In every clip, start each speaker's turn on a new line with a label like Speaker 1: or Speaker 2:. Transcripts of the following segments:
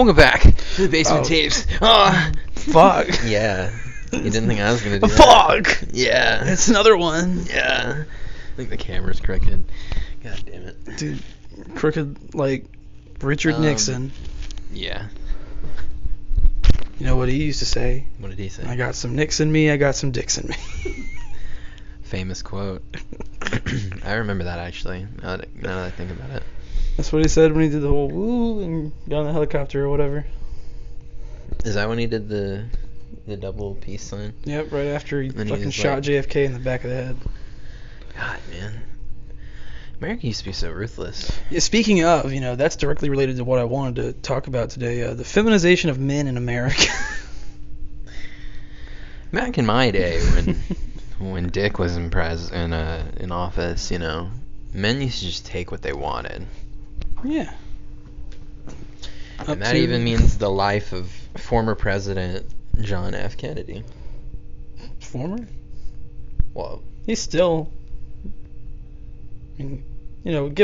Speaker 1: Welcome back to the basement tapes. Oh,
Speaker 2: fuck.
Speaker 1: Yeah. You didn't think I was gonna do that?
Speaker 2: Fuck.
Speaker 1: Yeah.
Speaker 2: It's another one.
Speaker 1: Yeah. I think the camera's crooked. God damn it.
Speaker 2: Dude, crooked like Richard Nixon.
Speaker 1: Yeah.
Speaker 2: You know what he used to say?
Speaker 1: What did he say?
Speaker 2: I got some nicks in me, I got some dicks in me.
Speaker 1: Famous quote. I remember that actually. Now that I think about it.
Speaker 2: That's what he said when he did the whole woo and got on the helicopter or whatever.
Speaker 1: Is that when he did the double peace sign?
Speaker 2: Yep, right after he
Speaker 1: And
Speaker 2: fucking shot JFK in the back of the head.
Speaker 1: God, man. America used to be so ruthless.
Speaker 2: Yeah, speaking of, that's directly related to what I wanted to talk about today. The feminization of men in America.
Speaker 1: Back in my day, when Dick was in office, men used to just take what they wanted.
Speaker 2: Yeah.
Speaker 1: And that even means the life of former President John F. Kennedy.
Speaker 2: Former?
Speaker 1: Well,
Speaker 2: he's still... give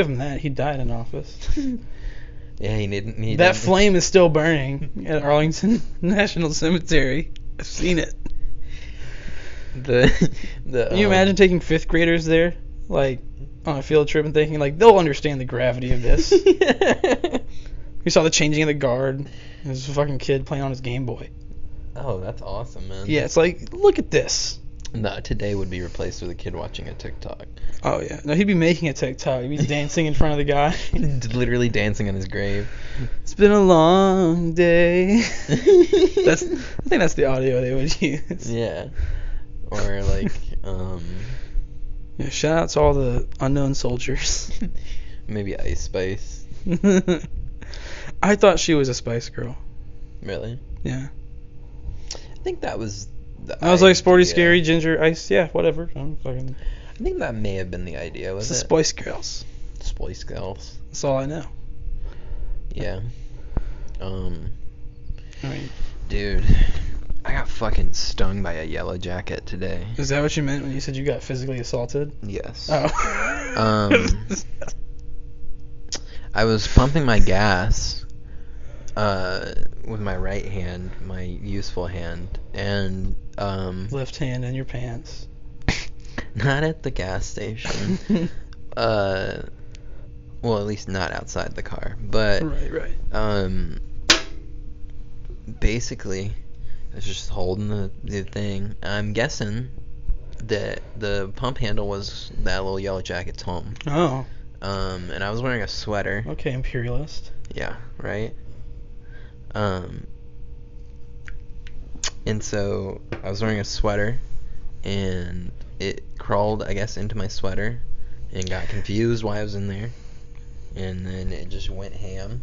Speaker 2: him that. He died in office.
Speaker 1: Yeah, he didn't.
Speaker 2: That flame is still burning at Arlington National Cemetery. I've seen it.
Speaker 1: Can
Speaker 2: you imagine taking 5th graders there, like, on a field trip and thinking, like, they'll understand the gravity of this. We saw the changing of the guard. There's a fucking kid playing on his Game Boy.
Speaker 1: Oh, that's awesome, man.
Speaker 2: Yeah, it's like, look at this.
Speaker 1: No, today would be replaced with a kid watching a TikTok.
Speaker 2: Oh, yeah. No, he'd be making a TikTok. He'd be dancing in front of the guy.
Speaker 1: Literally dancing on his grave.
Speaker 2: It's been a long day. I think that's the audio they would use.
Speaker 1: Yeah. Or, like,
Speaker 2: Yeah, shout out to all the unknown soldiers.
Speaker 1: Maybe Ice Spice.
Speaker 2: I thought she was a Spice Girl.
Speaker 1: Really?
Speaker 2: Yeah.
Speaker 1: I think that was...
Speaker 2: I was like sporty, scary, ginger, ice, yeah, whatever. I
Speaker 1: think that may have been the idea, was it?
Speaker 2: The Spice Girls.
Speaker 1: Spice Girls.
Speaker 2: That's all I know.
Speaker 1: Yeah.
Speaker 2: I mean,
Speaker 1: dude, I got fucking stung by a yellow jacket today.
Speaker 2: Is that what you meant when you said you got physically assaulted?
Speaker 1: Yes.
Speaker 2: Oh.
Speaker 1: I was pumping my gas with my right hand, my useful hand, and
Speaker 2: left hand in your pants.
Speaker 1: Not at the gas station. Well, at least not outside the car. But
Speaker 2: right.
Speaker 1: Basically, I was just holding the thing. I'm guessing that the pump handle was that little yellow jacket's home.
Speaker 2: Oh.
Speaker 1: And I was wearing a sweater.
Speaker 2: Okay, imperialist.
Speaker 1: Yeah, right? And so I was wearing a sweater, and it crawled, I guess, into my sweater, and got confused why I was in there, and then it just went ham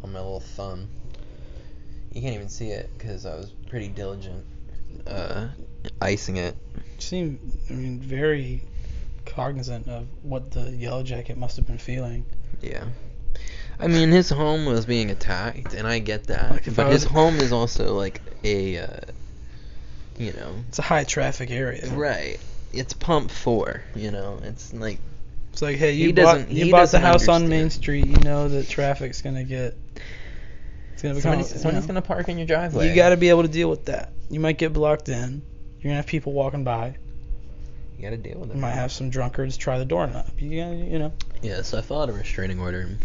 Speaker 1: on my little thumb. You can't even see it, because I was pretty diligent icing it.
Speaker 2: You seem, very cognizant of what the yellow jacket must have been feeling.
Speaker 1: Yeah. I mean, his home was being attacked, and I get that. But his home is also, like, a,
Speaker 2: It's a high traffic area.
Speaker 1: Right. It's pump 4, It's like...
Speaker 2: It's like, hey, you bought the house on Main Street, that traffic's going to get... It's going to become...
Speaker 1: Somebody's going to park in your driveway.
Speaker 2: You got to be able to deal with that. You might get blocked in. You're going to have people walking by.
Speaker 1: You got to deal with it.
Speaker 2: You might have some drunkards try the doorknob.
Speaker 1: Yeah, so I filed a restraining order and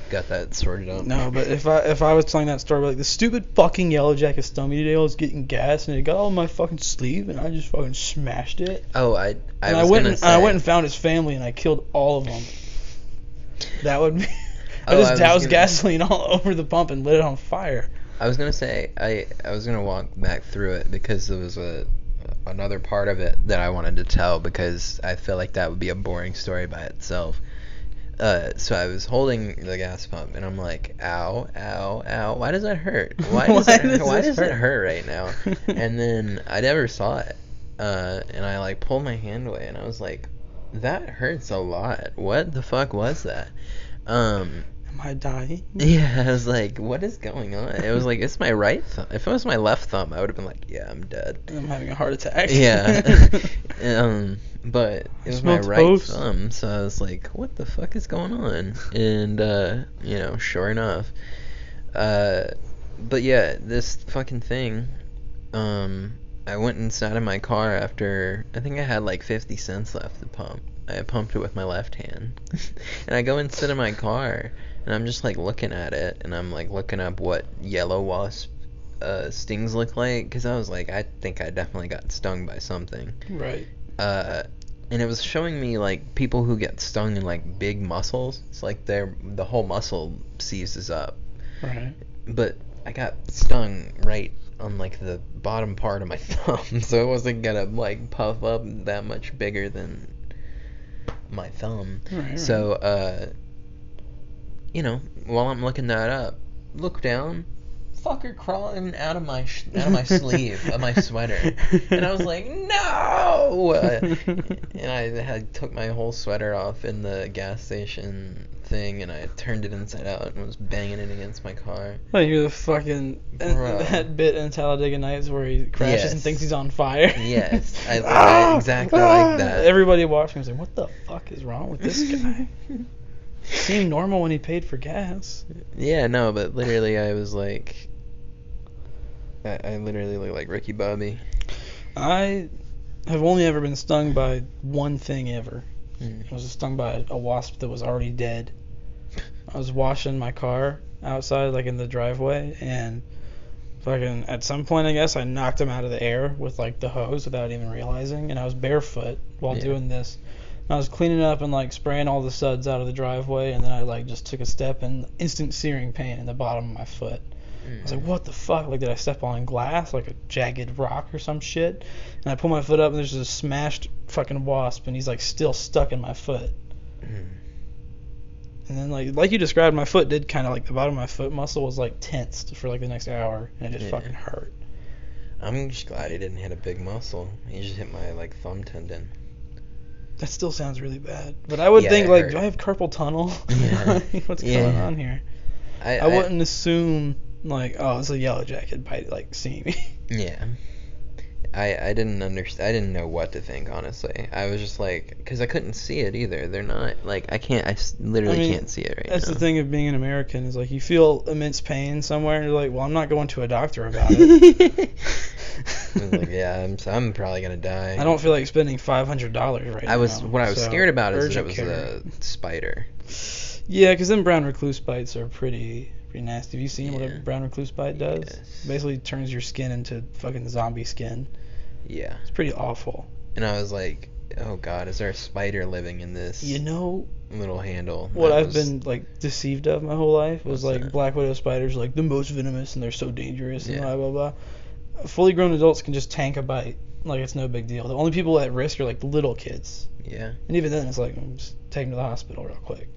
Speaker 1: got that sorted out.
Speaker 2: No, but if I was telling that story, like, the stupid fucking yellow jacket stung me today, I was getting gas and it got on my fucking sleeve and I just fucking smashed it.
Speaker 1: Oh, I
Speaker 2: went and found his family and I killed all of them. That would be... I just doused gasoline all over the pump and lit it on fire.
Speaker 1: I was gonna say I was gonna walk back through it because there was another part of it that I wanted to tell, because I feel like that would be a boring story by itself. So I was holding the gas pump and I'm like, ow, ow, ow, why does that hurt? Why does it hurt right now? And then I never saw it. And I like pulled my hand away and I was like, that hurts a lot. What the fuck was that?
Speaker 2: Am I dying?
Speaker 1: Yeah, I was like, what is going on? It was like, it's my right thumb. If it was my left thumb, I would have been like, yeah, I'm dead.
Speaker 2: I'm having a heart attack.
Speaker 1: Yeah. But it was my right thumb, so I was like, what the fuck is going on? And, sure enough, But yeah, this fucking thing, I went inside of my car after, I think I had like 50 cents left to pump. I pumped it with my left hand. And I go inside of my car, and I'm just like looking at it, and I'm like looking up what yellow wasp stings look like, because I was like, I think I definitely got stung by something.
Speaker 2: Right.
Speaker 1: And it was showing me like people who get stung in like big muscles. It's like the whole muscle seizes up.
Speaker 2: Right.
Speaker 1: But I got stung right on like the bottom part of my thumb, so it wasn't gonna like puff up that much bigger than my thumb.
Speaker 2: Right.
Speaker 1: So while I'm looking that up, look down, fucker crawling out of my sleeve of my sweater, and I was like, no. And I took my whole sweater off in the gas station thing, and I turned it inside out and was banging it against my car.
Speaker 2: Like you're the fucking that bit in Talladega Nights where he crashes and thinks he's on fire.
Speaker 1: Yes, I exactly like that.
Speaker 2: Everybody watching was like, "What the fuck is wrong with this guy?" Seemed normal when he paid for gas.
Speaker 1: Yeah, no, but literally, I was like, I literally look like Ricky Bobby.
Speaker 2: I have only ever been stung by one thing ever. I was stung by a wasp that was already dead. I was washing my car outside, like in the driveway, and fucking at some point, I guess, I knocked him out of the air with like the hose without even realizing, and I was barefoot while doing this. And I was cleaning up and like spraying all the suds out of the driveway, and then I like just took a step and instant searing pain in the bottom of my foot. I was like, what the fuck? Like, did I step on glass, like a jagged rock or some shit? And I pull my foot up, and there's this smashed fucking wasp, and he's like still stuck in my foot. And then like you described, my foot did kind of like the bottom of my foot muscle was like tensed for like the next hour, and it just fucking hurt.
Speaker 1: I'm just glad he didn't hit a big muscle. He just hit my like thumb tendon.
Speaker 2: That still sounds really bad. But I would think like, do I have carpal tunnel?
Speaker 1: Yeah.
Speaker 2: What's going on here? I wouldn't assume like, oh, it's a yellow jacket bite, like seeing me.
Speaker 1: Yeah. I didn't understand. I didn't know what to think, honestly. I was just like, because I couldn't see it either. They're not like I literally can't see it right now.
Speaker 2: That's the thing of being an American is like you feel immense pain somewhere, and you're like, well, I'm not going to a doctor about it.
Speaker 1: I was like, yeah, I'm probably gonna die.
Speaker 2: I don't feel like spending $500 right now.
Speaker 1: What I was scared about is that it was a spider.
Speaker 2: Yeah, because them brown recluse bites are pretty nasty. Have you seen what a brown recluse bite does?
Speaker 1: Yes.
Speaker 2: Basically turns your skin into fucking zombie skin.
Speaker 1: Yeah.
Speaker 2: It's pretty awful.
Speaker 1: And I was like, oh god, is there a spider living in this little handle?
Speaker 2: What I've been like deceived of my whole life was like black widow spiders are like the most venomous and they're so dangerous and blah blah blah. Fully grown adults can just tank a bite. Like it's no big deal. The only people at risk are like little kids.
Speaker 1: Yeah.
Speaker 2: And even then it's like, just take them to the hospital real quick.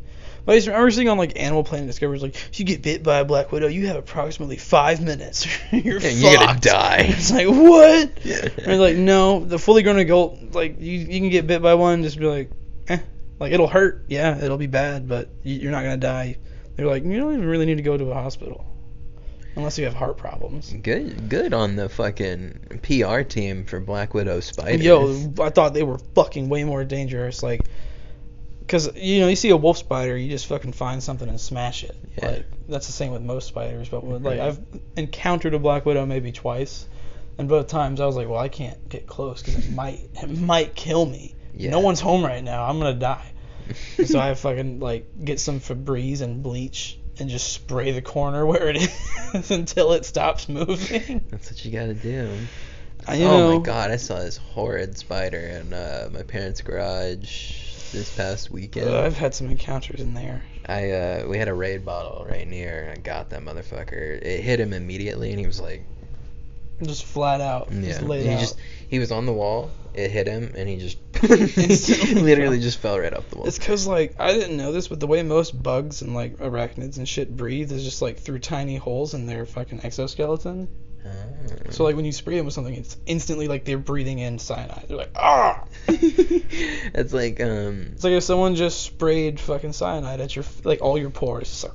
Speaker 2: But I remember seeing on like Animal Planet Discovery, like, if you get bit by a black widow, you have approximately 5 minutes. You're
Speaker 1: gonna die.
Speaker 2: It's like, what? Yeah. And like, no, the fully grown adult, like, you can get bit by one, just be like, like, it'll hurt. Yeah, it'll be bad, but you're not gonna die. They're like, you don't even really need to go to a hospital. Unless you have heart problems.
Speaker 1: Good on the fucking PR team for Black Widow spiders.
Speaker 2: Yo, I thought they were fucking way more dangerous. Like, because, you see a wolf spider, you just fucking find something and smash it. Yeah. Like, that's the same with most spiders. But, like, I've encountered a black widow maybe twice. And both times I was like, well, I can't get close because it might kill me. Yeah. No one's home right now. I'm going to die. So I fucking, like, get some Febreze and bleach and just spray the corner where it is until it stops moving.
Speaker 1: That's what you got to do.
Speaker 2: Oh,
Speaker 1: my God. I saw this horrid spider in my parents' garage this past weekend.
Speaker 2: I've had some encounters in there.
Speaker 1: We had a Raid bottle right near. I got that motherfucker. It hit him immediately, and he was like,
Speaker 2: just flat out.
Speaker 1: Yeah.
Speaker 2: Just laid out.
Speaker 1: He was on the wall. It hit him, and he just literally just fell right off the wall.
Speaker 2: It's because, like, I didn't know this, but the way most bugs and, like, arachnids and shit breathe is just, like, through tiny holes in their fucking exoskeleton. Oh. So, like, when you spray them with something, it's instantly like they're breathing in cyanide. They're like, ah!
Speaker 1: It's like,
Speaker 2: It's like if someone just sprayed fucking cyanide at your, like, all your pores. It's like,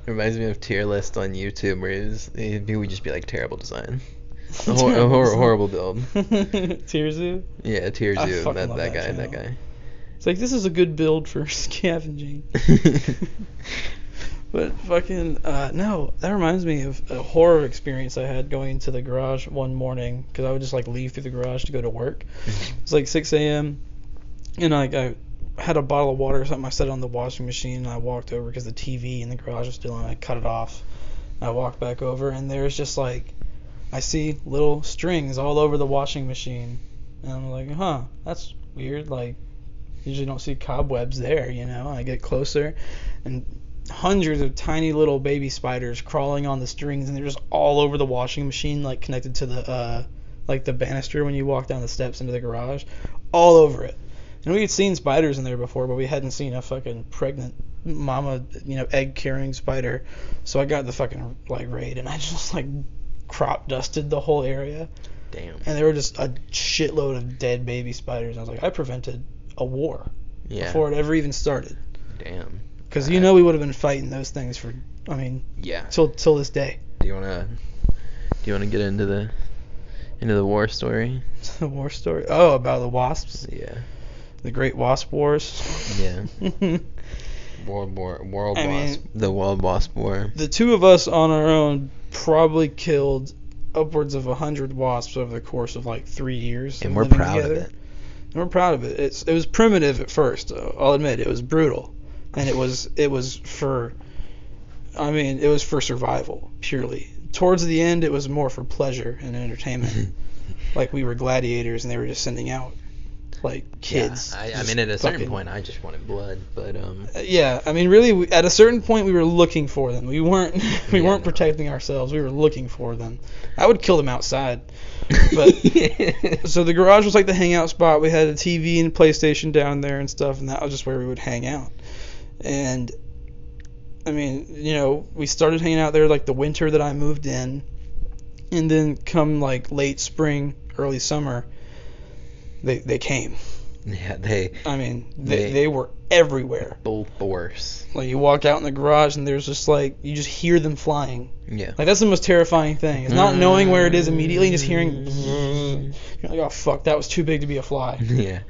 Speaker 1: It reminds me of Tier List on YouTube where he would just be like, terrible design. A horrible build.
Speaker 2: Tierzu?
Speaker 1: Yeah, Tierzu. That guy.
Speaker 2: It's like, this is a good build for scavenging. But fucking no, that reminds me of a horror experience I had going into the garage one morning because I would just like leave through the garage to go to work. It's like 6 a.m. and like I had a bottle of water or something. I set it on the washing machine and I walked over because the TV in the garage was still on. I cut it off. I walked back over and there's just like I see little strings all over the washing machine and I'm like, huh, that's weird. Like usually don't see cobwebs there, you know. I get closer and hundreds of tiny little baby spiders crawling on the strings and they're just all over the washing machine, like connected to the like the banister when you walk down the steps into the garage, all over it. And we had seen spiders in there before, but we hadn't seen a fucking pregnant mama, you know, egg carrying spider. So I got the fucking like raid and I just like crop dusted the whole area.
Speaker 1: Damn.
Speaker 2: And there were just a shitload of dead baby spiders. I was like, I prevented a war before it ever even started.
Speaker 1: Damn.
Speaker 2: Because you know we would have been fighting those things for, I mean, till this day.
Speaker 1: Do you wanna get into the war story?
Speaker 2: The war story? Oh, about the wasps?
Speaker 1: Yeah.
Speaker 2: The Great Wasp Wars?
Speaker 1: Yeah. World Wasp War.
Speaker 2: The two of us on our own probably killed upwards of 100 wasps over the course of like 3 years.
Speaker 1: And we're proud of it.
Speaker 2: And we're proud of it. It was primitive at first. I'll admit it was brutal. And it was for survival purely. Towards the end, it was more for pleasure and entertainment. Like we were gladiators, and they were just sending out like kids.
Speaker 1: Yeah, I mean, at a certain point, I just wanted blood, but
Speaker 2: Yeah, I mean, really, at a certain point, we were looking for them. We weren't protecting ourselves. We were looking for them. I would kill them outside. But so the garage was like the hangout spot. We had a TV and PlayStation down there and stuff, and that was just where we would hang out. And I mean, you know, we started hanging out there like the winter that I moved in, and then come like late spring, early summer, they came.
Speaker 1: Yeah,
Speaker 2: they were everywhere.
Speaker 1: Full force.
Speaker 2: Like you walk out in the garage and there's just like you just hear them flying.
Speaker 1: Yeah.
Speaker 2: Like that's the most terrifying thing. It's not knowing where it is immediately and just hearing. You're like, oh fuck, that was too big to be a fly.
Speaker 1: Yeah.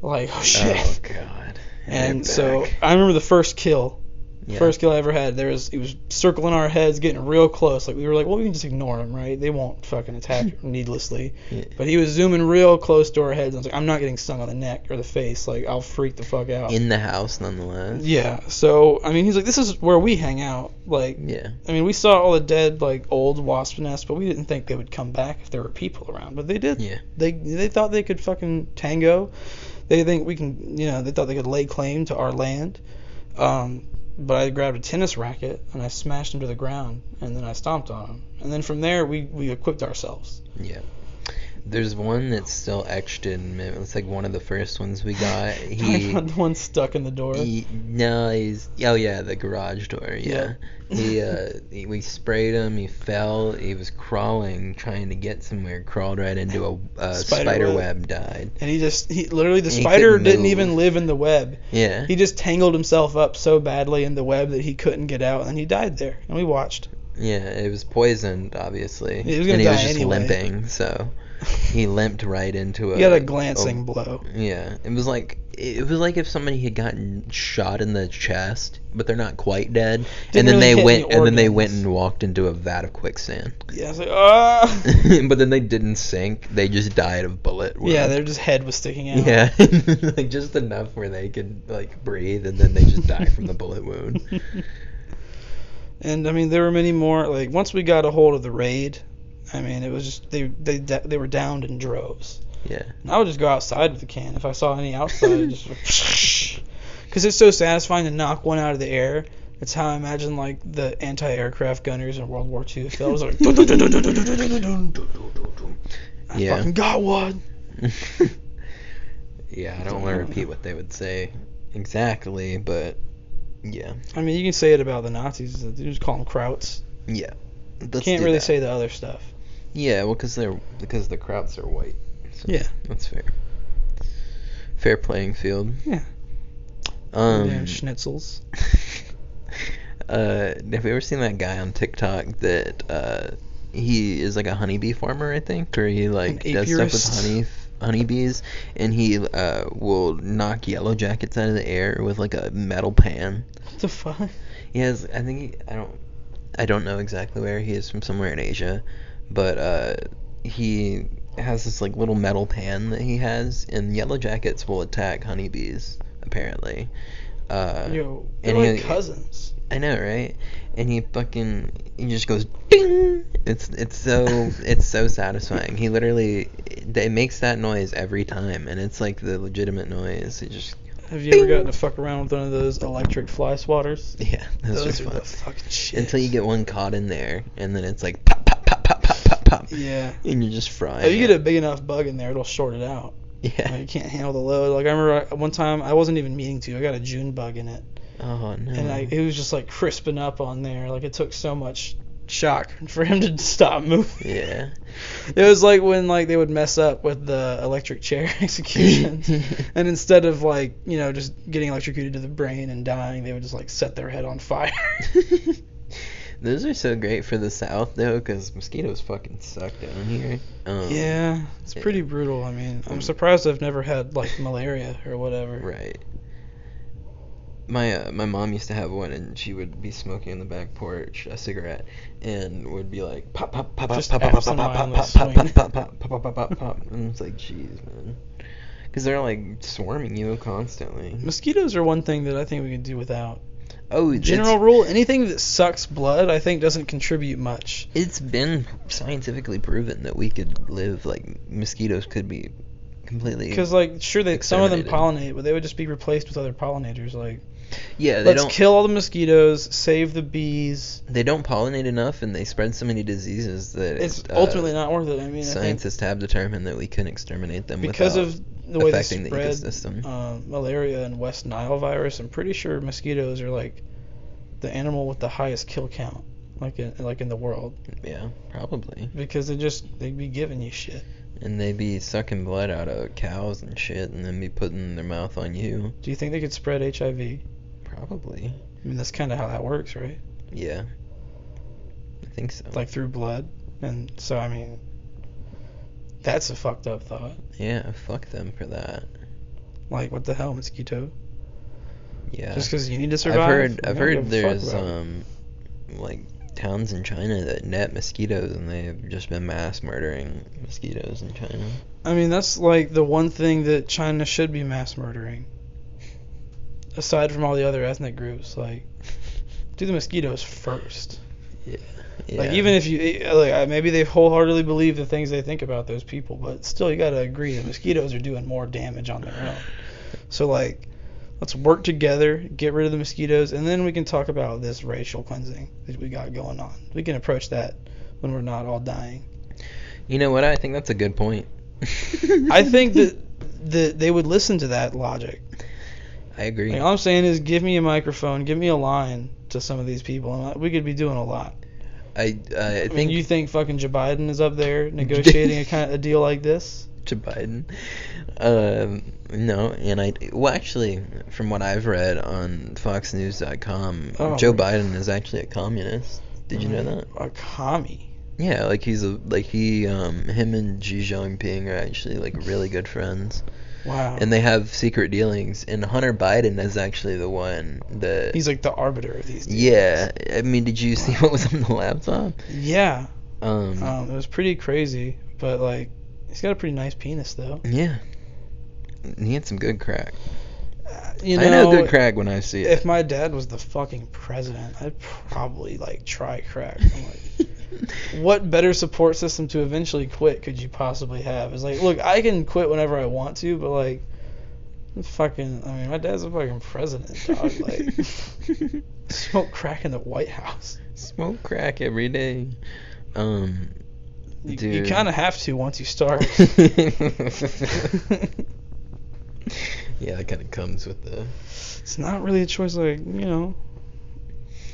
Speaker 2: Like, oh shit.
Speaker 1: Oh god.
Speaker 2: And so I remember the first kill.
Speaker 1: Yeah.
Speaker 2: First kill I ever had, he was circling our heads, getting real close. Like we were like, well, we can just ignore him, right? They won't fucking attack needlessly.
Speaker 1: Yeah.
Speaker 2: But he was zooming real close to our heads. And I was like, I'm not getting stung on the neck or the face. Like I'll freak the fuck out.
Speaker 1: In the house, nonetheless.
Speaker 2: Yeah. So I mean, he's like, this is where we hang out. Like,
Speaker 1: yeah.
Speaker 2: I mean, we saw all the dead like old wasp nests, but we didn't think they would come back if there were people around. But they did.
Speaker 1: Yeah.
Speaker 2: They thought they could fucking tango. They think we can, you know, they thought they could lay claim to our land. But I grabbed a tennis racket and I smashed him to the ground and then I stomped on him. And then from there we equipped ourselves.
Speaker 1: Yeah. There's one that's still etched in. It's like one of the first ones we got.
Speaker 2: The one stuck in the door.
Speaker 1: The garage door. Yeah. We sprayed him. He fell. He was crawling, trying to get somewhere. Crawled right into a spider web. Died.
Speaker 2: And he literally the spider didn't even live in the web.
Speaker 1: Yeah.
Speaker 2: He just tangled himself up so badly in the web that he couldn't get out, and he died there. And we watched.
Speaker 1: Yeah, it was poisoned, obviously.
Speaker 2: He was gonna die
Speaker 1: just
Speaker 2: anyway.
Speaker 1: Limping, so he limped right into
Speaker 2: He had a glancing blow.
Speaker 1: Yeah, it was like if somebody had gotten shot in the chest, but they're not quite dead, and then they went and walked into a vat of quicksand.
Speaker 2: Yeah, I was like,
Speaker 1: But then they didn't sink; they just died of bullet wound.
Speaker 2: Yeah, their just head was sticking out.
Speaker 1: Yeah, like just enough where they could like breathe, and then they just died from the bullet wound.
Speaker 2: And I mean, there were many more. Like once we got a hold of the raid, I mean, it was just they were downed in droves.
Speaker 1: Yeah.
Speaker 2: And I would just go outside with the can if I saw any outside. Because it's so satisfying to knock one out of the air. It's how I imagine like the anti-aircraft gunners in World War II felt. It was like, I fucking got one.
Speaker 1: Yeah, I don't want to repeat what they would say exactly, but yeah.
Speaker 2: I mean, you can say it about the Nazis. You just call them Krauts.
Speaker 1: Yeah.
Speaker 2: Can't really say the other stuff.
Speaker 1: Yeah, well, because the Krauts are white. So
Speaker 2: yeah.
Speaker 1: That's fair. Fair playing field.
Speaker 2: Yeah. Damn schnitzels.
Speaker 1: Have you ever seen that guy on TikTok that he is like a honeybee farmer, I think, or he like does stuff with honeybees, and he will knock yellow jackets out of the air with like a metal pan.
Speaker 2: What the fuck?
Speaker 1: He has, I think I don't know exactly where he is, from somewhere in Asia, but he has this like little metal pan that he has, and yellow jackets will attack honeybees apparently.
Speaker 2: Yo,
Speaker 1: And
Speaker 2: they're like cousins.
Speaker 1: I know, right? And he just goes ding. It's so satisfying. He literally it makes that noise every time, and it's like the legitimate noise. It just.
Speaker 2: Have you ever gotten to fuck around with one of those electric fly swatters?
Speaker 1: Yeah,
Speaker 2: those
Speaker 1: are
Speaker 2: are
Speaker 1: fun.
Speaker 2: the fucking shit.
Speaker 1: Until you get one caught in there, and then it's like pop, pop, pop, pop, pop, pop, pop.
Speaker 2: Yeah.
Speaker 1: And you're just frying.
Speaker 2: If you get a big enough bug in there, it'll short it out.
Speaker 1: Yeah.
Speaker 2: Like, you can't handle the load. Like, I remember one time, I wasn't even meaning to. I got a June bug in it.
Speaker 1: Oh, no.
Speaker 2: And it was just, like, crisping up on there. Like, it took so much shock for him to stop moving.
Speaker 1: Yeah.
Speaker 2: It was like when, like, they would mess up with the electric chair executions. And instead of, like, you know, just getting electrocuted to the brain and dying, they would just, like, set their head on fire.
Speaker 1: Those are so great for the South, though, because mosquitoes fucking suck down here.
Speaker 2: Yeah, it's pretty brutal. I mean, I'm surprised I've never had, like, malaria or whatever.
Speaker 1: Right. My mom used to have one, and she would be smoking in the back porch a cigarette, and would be like pop pop pop pop
Speaker 2: Just
Speaker 1: pop pop pop pop
Speaker 2: absentmindedly
Speaker 1: pop pop
Speaker 2: swinging.
Speaker 1: pop pop pop pop pop pop pop, and it's like, jeez, man, because they're like swarming you constantly.
Speaker 2: Mosquitoes are one thing that I think we can do without.
Speaker 1: Oh,
Speaker 2: General rule, anything that sucks blood, I think, doesn't contribute much.
Speaker 1: It's been scientifically proven that we could live, like, mosquitoes could be completely.
Speaker 2: Because, like, sure, some of them
Speaker 1: exterminated.
Speaker 2: pollinate, but they would just be replaced with other pollinators. Like,
Speaker 1: Yeah, they
Speaker 2: let's
Speaker 1: don't
Speaker 2: kill all the mosquitoes, save the bees.
Speaker 1: they don't pollinate enough, and they spread so many diseases that
Speaker 2: It's ultimately not worth it. I mean,
Speaker 1: scientists have determined that we couldn't exterminate them
Speaker 2: because
Speaker 1: without
Speaker 2: of the way they
Speaker 1: affecting the
Speaker 2: spread
Speaker 1: ecosystem.
Speaker 2: Malaria and West Nile virus, I'm pretty sure mosquitoes are like the animal with the highest kill count, like in the world.
Speaker 1: Yeah, probably.
Speaker 2: Because they'd be giving you shit.
Speaker 1: And they be sucking blood out of cows and shit, and then be putting their mouth on you.
Speaker 2: Do you think they could spread HIV?
Speaker 1: Probably.
Speaker 2: I mean, that's kind of how that works, right?
Speaker 1: Yeah. I think so.
Speaker 2: Like through blood. And so, I mean, that's a fucked up thought.
Speaker 1: Yeah, fuck them for that.
Speaker 2: Like, what the hell, mosquito?
Speaker 1: Yeah.
Speaker 2: Just because you need to survive?
Speaker 1: I've heard there's like towns in China that net mosquitoes, and they've just been mass murdering mosquitoes in China.
Speaker 2: I mean, that's like the one thing that China should be mass murdering. Aside from all the other ethnic groups, like, do the mosquitoes first.
Speaker 1: Yeah.
Speaker 2: Like, even if you, like, maybe they wholeheartedly believe the things they think about those people, but still, you gotta agree that mosquitoes are doing more damage on their own. So, like, let's work together, get rid of the mosquitoes, and then we can talk about this racial cleansing that we got going on. We can approach that when we're not all dying.
Speaker 1: You know what? I think that's a good point.
Speaker 2: I think that they would listen to that logic.
Speaker 1: I agree.
Speaker 2: Like, all I'm saying is, give me a microphone, give me a line to some of these people, and we could be doing a lot.
Speaker 1: I
Speaker 2: mean,
Speaker 1: think
Speaker 2: you think fucking Joe Biden is up there negotiating a deal like this?
Speaker 1: Joe Biden. No, and actually, from what I've read on FoxNews.com, Joe Biden is actually a communist. Did you know that?
Speaker 2: A commie.
Speaker 1: Yeah, like him and Xi Jinping are actually like really good friends.
Speaker 2: Wow.
Speaker 1: And they have secret dealings, and Hunter Biden is actually the one that...
Speaker 2: He's like the arbiter of these dealings.
Speaker 1: Yeah. I mean, did you see what was on the laptop?
Speaker 2: Yeah. It was pretty crazy, but, like, he's got a pretty nice penis, though.
Speaker 1: Yeah. He had some good crack.
Speaker 2: I
Speaker 1: know good crack when I see it.
Speaker 2: If my dad was the fucking president, I'd probably, like, try crack. I'm like... What better support system to eventually quit could you possibly have? It's like, look, I can quit whenever I want to, but like, my dad's a fucking president, dog. Like, smoke crack in the White House.
Speaker 1: Smoke crack every day.
Speaker 2: You kind of have to once you start.
Speaker 1: Yeah, it kind of comes with the...
Speaker 2: It's not really a choice, like,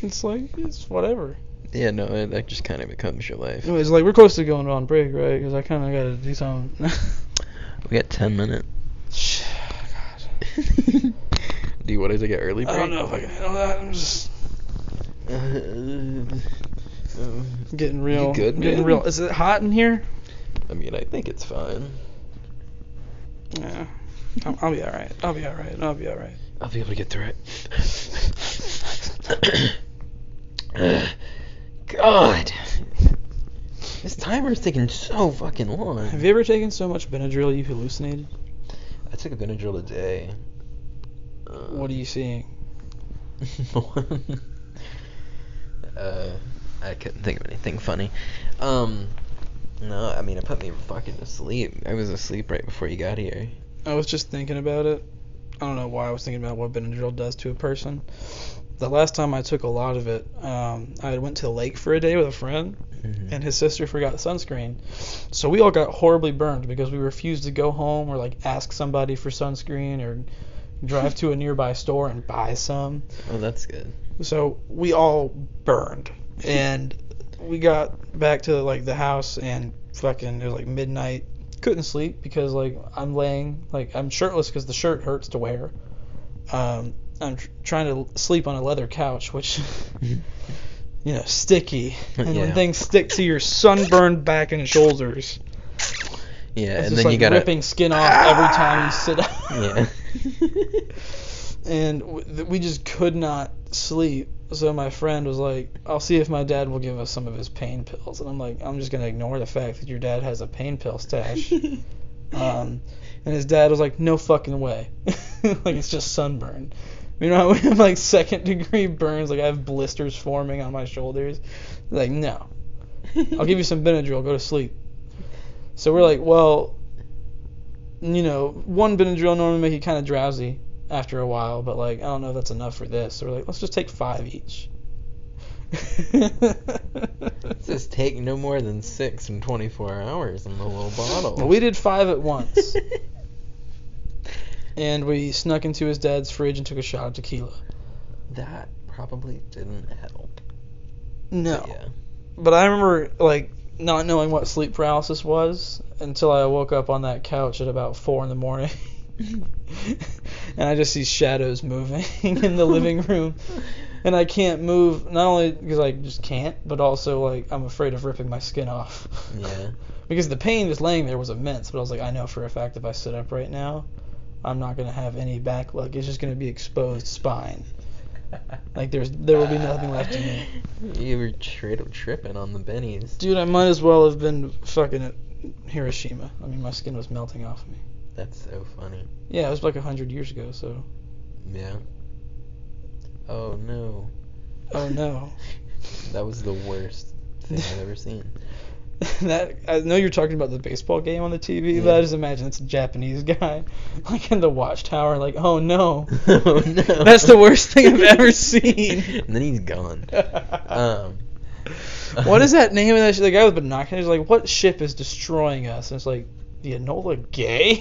Speaker 2: it's like, it's whatever.
Speaker 1: Yeah, no, that just kind of becomes your life.
Speaker 2: Anyways, like, we're close to going on break, right? Because I kind of got to do something.
Speaker 1: We got 10 minutes.
Speaker 2: God.
Speaker 1: Do you want to take an early break?
Speaker 2: I don't know if I can handle that. I'm just getting real.
Speaker 1: You good, man?
Speaker 2: Getting real. Is it hot in here?
Speaker 1: I mean, I think it's fine.
Speaker 2: Yeah. I'll be alright. I'll be alright.
Speaker 1: I'll be able to get through it. God. This timer's taking so fucking long.
Speaker 2: Have you ever taken so much Benadryl you hallucinated?
Speaker 1: I took a Benadryl a day.
Speaker 2: What are you seeing?
Speaker 1: I couldn't think of anything funny. No, I mean, it put me fucking to sleep. I was asleep right before you got here.
Speaker 2: I was just thinking about it. I don't know why I was thinking about what Benadryl does to a person. The last time I took a lot of it, I went to the lake for a day with a friend, and his sister forgot sunscreen. So we all got horribly burned because we refused to go home or like ask somebody for sunscreen or drive to a nearby store and buy some.
Speaker 1: Oh, that's good.
Speaker 2: So we all burned, and we got back to like the house and fucking it was like midnight. Couldn't sleep because like I'm laying like I'm shirtless because the shirt hurts to wear. I'm trying to sleep on a leather couch, which sticky, and when things stick to your sunburned back and shoulders,
Speaker 1: it's
Speaker 2: and
Speaker 1: then
Speaker 2: just, like,
Speaker 1: you gotta
Speaker 2: ripping skin off every time you sit up.
Speaker 1: Yeah.
Speaker 2: And we just could not sleep. So my friend was like, I'll see if my dad will give us some of his pain pills. And I'm like, I'm just going to ignore the fact that your dad has a pain pill stash. And his dad was like, no fucking way. Like, it's just sunburn. Meanwhile, we have like 2nd-degree burns. Like, I have blisters forming on my shoulders. Like, no. I'll give you some Benadryl. Go to sleep. So we're like, well, one Benadryl normally make you kind of drowsy after a while, but like I don't know if that's enough for this. So we're like, let's just take 5 each.
Speaker 1: Just take no more than 6 in 24 hours in the little bottle.
Speaker 2: Well, we did 5 at once. And we snuck into his dad's fridge and took a shot of tequila.
Speaker 1: That probably didn't help.
Speaker 2: No.
Speaker 1: But, yeah.
Speaker 2: But I remember like not knowing what sleep paralysis was until I woke up on that couch at about 4 in the morning. And I just see shadows moving in the living room, and I can't move, not only because I just can't, but also like I'm afraid of ripping my skin off.
Speaker 1: Yeah.
Speaker 2: Because the pain just laying there was immense, but I was like, I know for a fact if I sit up right now, I'm not going to have any back luck. It's just going to be exposed spine. Like there will be nothing left in me.
Speaker 1: You were tripping on the bennies.
Speaker 2: Dude, I might as well have been fucking at Hiroshima. I mean, my skin was melting off of me.
Speaker 1: That's so funny.
Speaker 2: Yeah, it was like 100 years ago, so.
Speaker 1: Yeah. Oh no.
Speaker 2: Oh no.
Speaker 1: That was the worst thing I've ever seen.
Speaker 2: I know you're talking about the baseball game on the TV,
Speaker 1: Yeah.
Speaker 2: but I just imagine it's a Japanese guy, like in the watchtower, like, oh no.
Speaker 1: Oh no.
Speaker 2: That's the worst thing I've ever seen.
Speaker 1: And then he's gone.
Speaker 2: What is that name of that ship? The guy with binoculars, like, what ship is destroying us? And it's like, the Enola Gay?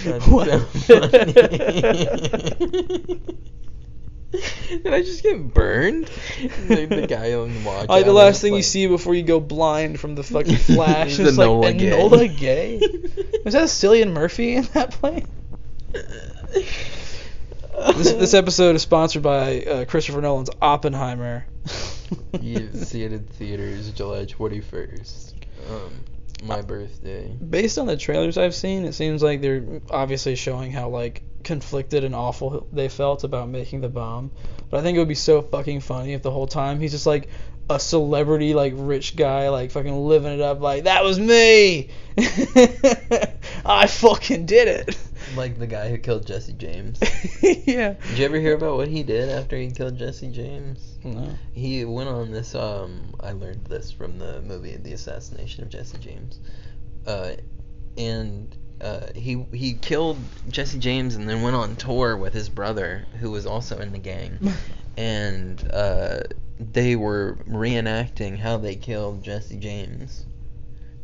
Speaker 1: That's so funny. Did I just get burned? The guy on the watch.
Speaker 2: Like the last thing you see before you go blind from the fucking flash is like Enola Gay. Was that Cillian Murphy in that plane? This episode is sponsored by Christopher Nolan's Oppenheimer.
Speaker 1: You see it in theaters July 21st. My birthday.
Speaker 2: Based on the trailers I've seen, it seems like they're obviously showing how like conflicted and awful they felt about making the bomb. But I think it would be so fucking funny if the whole time he's just like a celebrity, like rich guy, like fucking living it up, like that was me. I fucking did it.
Speaker 1: Like the guy who killed Jesse James.
Speaker 2: Yeah.
Speaker 1: Did you ever hear about what he did after he killed Jesse James?
Speaker 2: No.
Speaker 1: He went on this, I learned this from the movie The Assassination of Jesse James. He killed Jesse James and then went on tour with his brother, who was also in the gang. And they were reenacting how they killed Jesse James.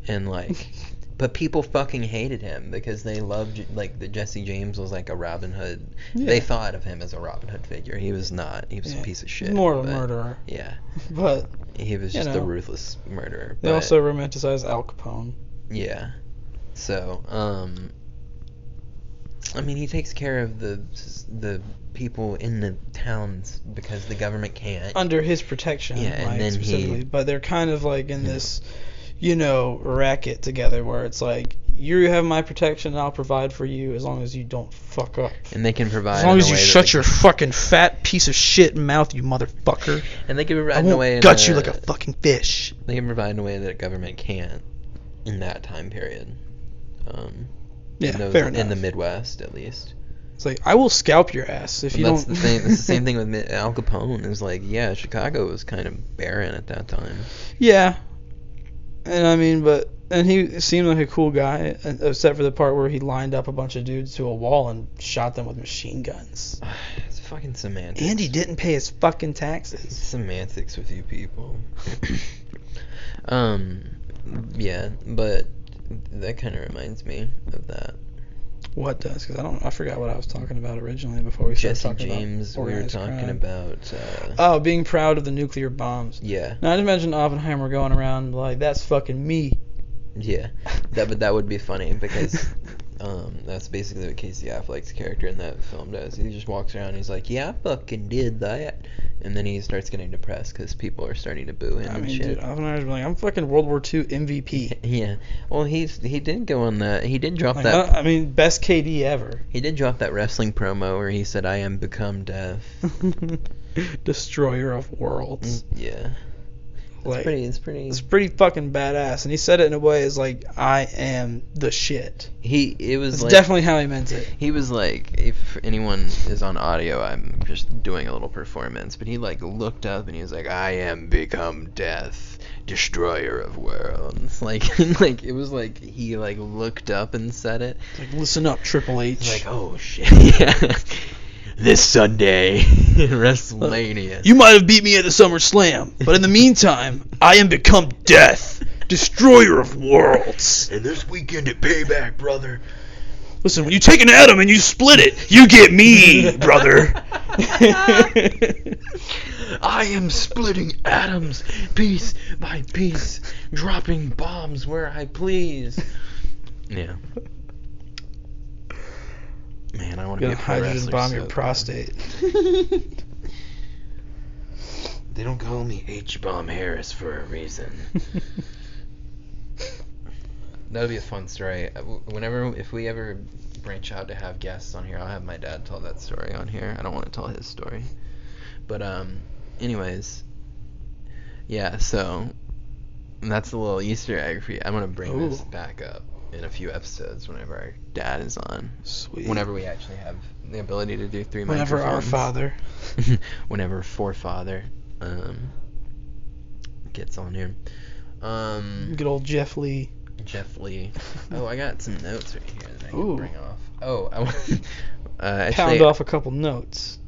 Speaker 1: And like... But people fucking hated him because they loved, like, that Jesse James was like a Robin Hood. Yeah. They thought of him as a Robin Hood figure. He was not. He was a piece of shit.
Speaker 2: More of a murderer.
Speaker 1: Yeah.
Speaker 2: But
Speaker 1: he was just a ruthless murderer.
Speaker 2: They also romanticize Al Capone.
Speaker 1: Yeah. So, I mean, he takes care of the people in the towns because the government can't.
Speaker 2: Under his protection.
Speaker 1: Yeah, and then
Speaker 2: but they're kind of like in this... racket together where it's like, you have my protection and I'll provide for you as long as you don't fuck up.
Speaker 1: And they can provide
Speaker 2: as long
Speaker 1: in
Speaker 2: as
Speaker 1: a
Speaker 2: you
Speaker 1: way
Speaker 2: shut your fucking fat piece of shit mouth, you motherfucker.
Speaker 1: And they can
Speaker 2: I
Speaker 1: provide in a way
Speaker 2: won't gut you like a fucking fish.
Speaker 1: They can provide in a way that government can't in that time period.
Speaker 2: Fair enough.
Speaker 1: In the Midwest, at least.
Speaker 2: It's like, I will scalp your ass if you don't.
Speaker 1: That's the thing. It's the same thing with Al Capone. Is like, yeah, Chicago was kind of barren at that time.
Speaker 2: Yeah. And I mean, and he seemed like a cool guy, except for the part where he lined up a bunch of dudes to a wall and shot them with machine guns.
Speaker 1: It's fucking semantics.
Speaker 2: And he didn't pay his fucking taxes.
Speaker 1: Semantics with you people. Yeah, but that kind of reminds me of that.
Speaker 2: What does? Because I forgot what I was talking about originally before we started talking
Speaker 1: James,
Speaker 2: about
Speaker 1: we were talking
Speaker 2: crime.
Speaker 1: about...
Speaker 2: being proud of the nuclear bombs.
Speaker 1: Yeah.
Speaker 2: Now, I just imagine Oppenheimer going around like, that's fucking me.
Speaker 1: Yeah. That would be funny because that's basically what Casey Affleck's character in that film does. He just walks around and he's like, yeah, I fucking did that. And then he starts getting depressed because people are starting to boo him and shit.
Speaker 2: Dude, Oppenheimer's like, I'm fucking World War II MVP.
Speaker 1: Yeah. Well, he did go on that. He did drop
Speaker 2: like,
Speaker 1: that.
Speaker 2: Best KD ever.
Speaker 1: He did drop that wrestling promo where he said, I am become death.
Speaker 2: Destroyer of worlds.
Speaker 1: Yeah. It's
Speaker 2: pretty fucking badass, and he said it in a way as like, I am the shit.
Speaker 1: It's
Speaker 2: definitely how he meant it.
Speaker 1: He was like, if anyone is on audio, I'm just doing a little performance, but he like looked up and he was like, I am become death, destroyer of worlds. Like it was like he like looked up and said it.
Speaker 2: Like, listen up, Triple H.
Speaker 1: Like, oh shit. Yeah. This Sunday in WrestleMania.
Speaker 2: You might have beat me at the SummerSlam, but in the meantime, I am become death, destroyer of worlds.
Speaker 1: And this weekend at Payback, brother.
Speaker 2: Listen, when you take an atom and you split it, you get me, brother.
Speaker 1: I am splitting atoms, piece by piece, dropping bombs where I please. Yeah. Man, I want to be a pro
Speaker 2: hydrogen
Speaker 1: wrestler
Speaker 2: bomb
Speaker 1: so
Speaker 2: your
Speaker 1: bad.
Speaker 2: prostate.
Speaker 1: They don't call me H-Bomb Harris for a reason. That'll be a fun story. If we ever branch out to have guests on here, I'll have my dad tell that story on here. I don't want to tell his story. But, anyways. Yeah, so that's a little Easter egg for you. I'm going to bring this back up in a few episodes whenever our dad is on.
Speaker 2: Sweet.
Speaker 1: Whenever we actually have the ability to do 3
Speaker 2: Whenever
Speaker 1: microphones.
Speaker 2: our father.
Speaker 1: Whenever forefather gets on here.
Speaker 2: Good old Jeff Lee.
Speaker 1: Jeff Lee. Oh, I got some notes right here that I can
Speaker 2: Ooh.
Speaker 1: bring off. Oh, actually,
Speaker 2: Pound off a couple notes.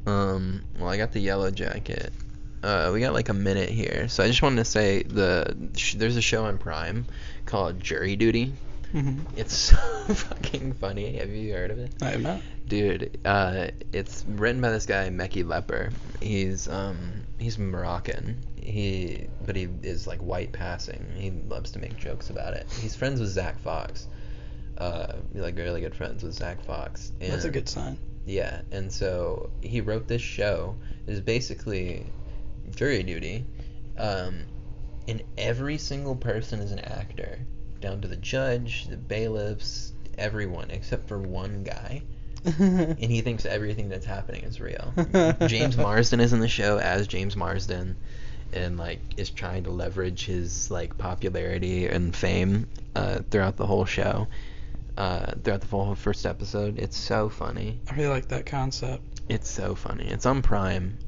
Speaker 1: well, I got the yellow jacket. We got like a minute here, so I just wanted to say there's a show on Prime called Jury Duty.
Speaker 2: Mm-hmm.
Speaker 1: It's so fucking funny. Have you heard of it?
Speaker 2: I have not.
Speaker 1: Dude, it's written by this guy Mekki Leper. He's Moroccan. But he is like white passing. He loves to make jokes about it. He's friends with Zach Fox. Like really good friends with Zach Fox. And
Speaker 2: That's a good sign.
Speaker 1: yeah, and so he wrote this show. It's basically jury duty, and every single person is an actor, down to the judge, the bailiffs, everyone except for one guy. And he thinks everything that's happening is real. James Marsden is in the show as James Marsden, and like is trying to leverage his like popularity and fame throughout the whole show. Throughout the whole first episode. It's so funny.
Speaker 2: I really like that concept.
Speaker 1: It's so funny. It's on Prime.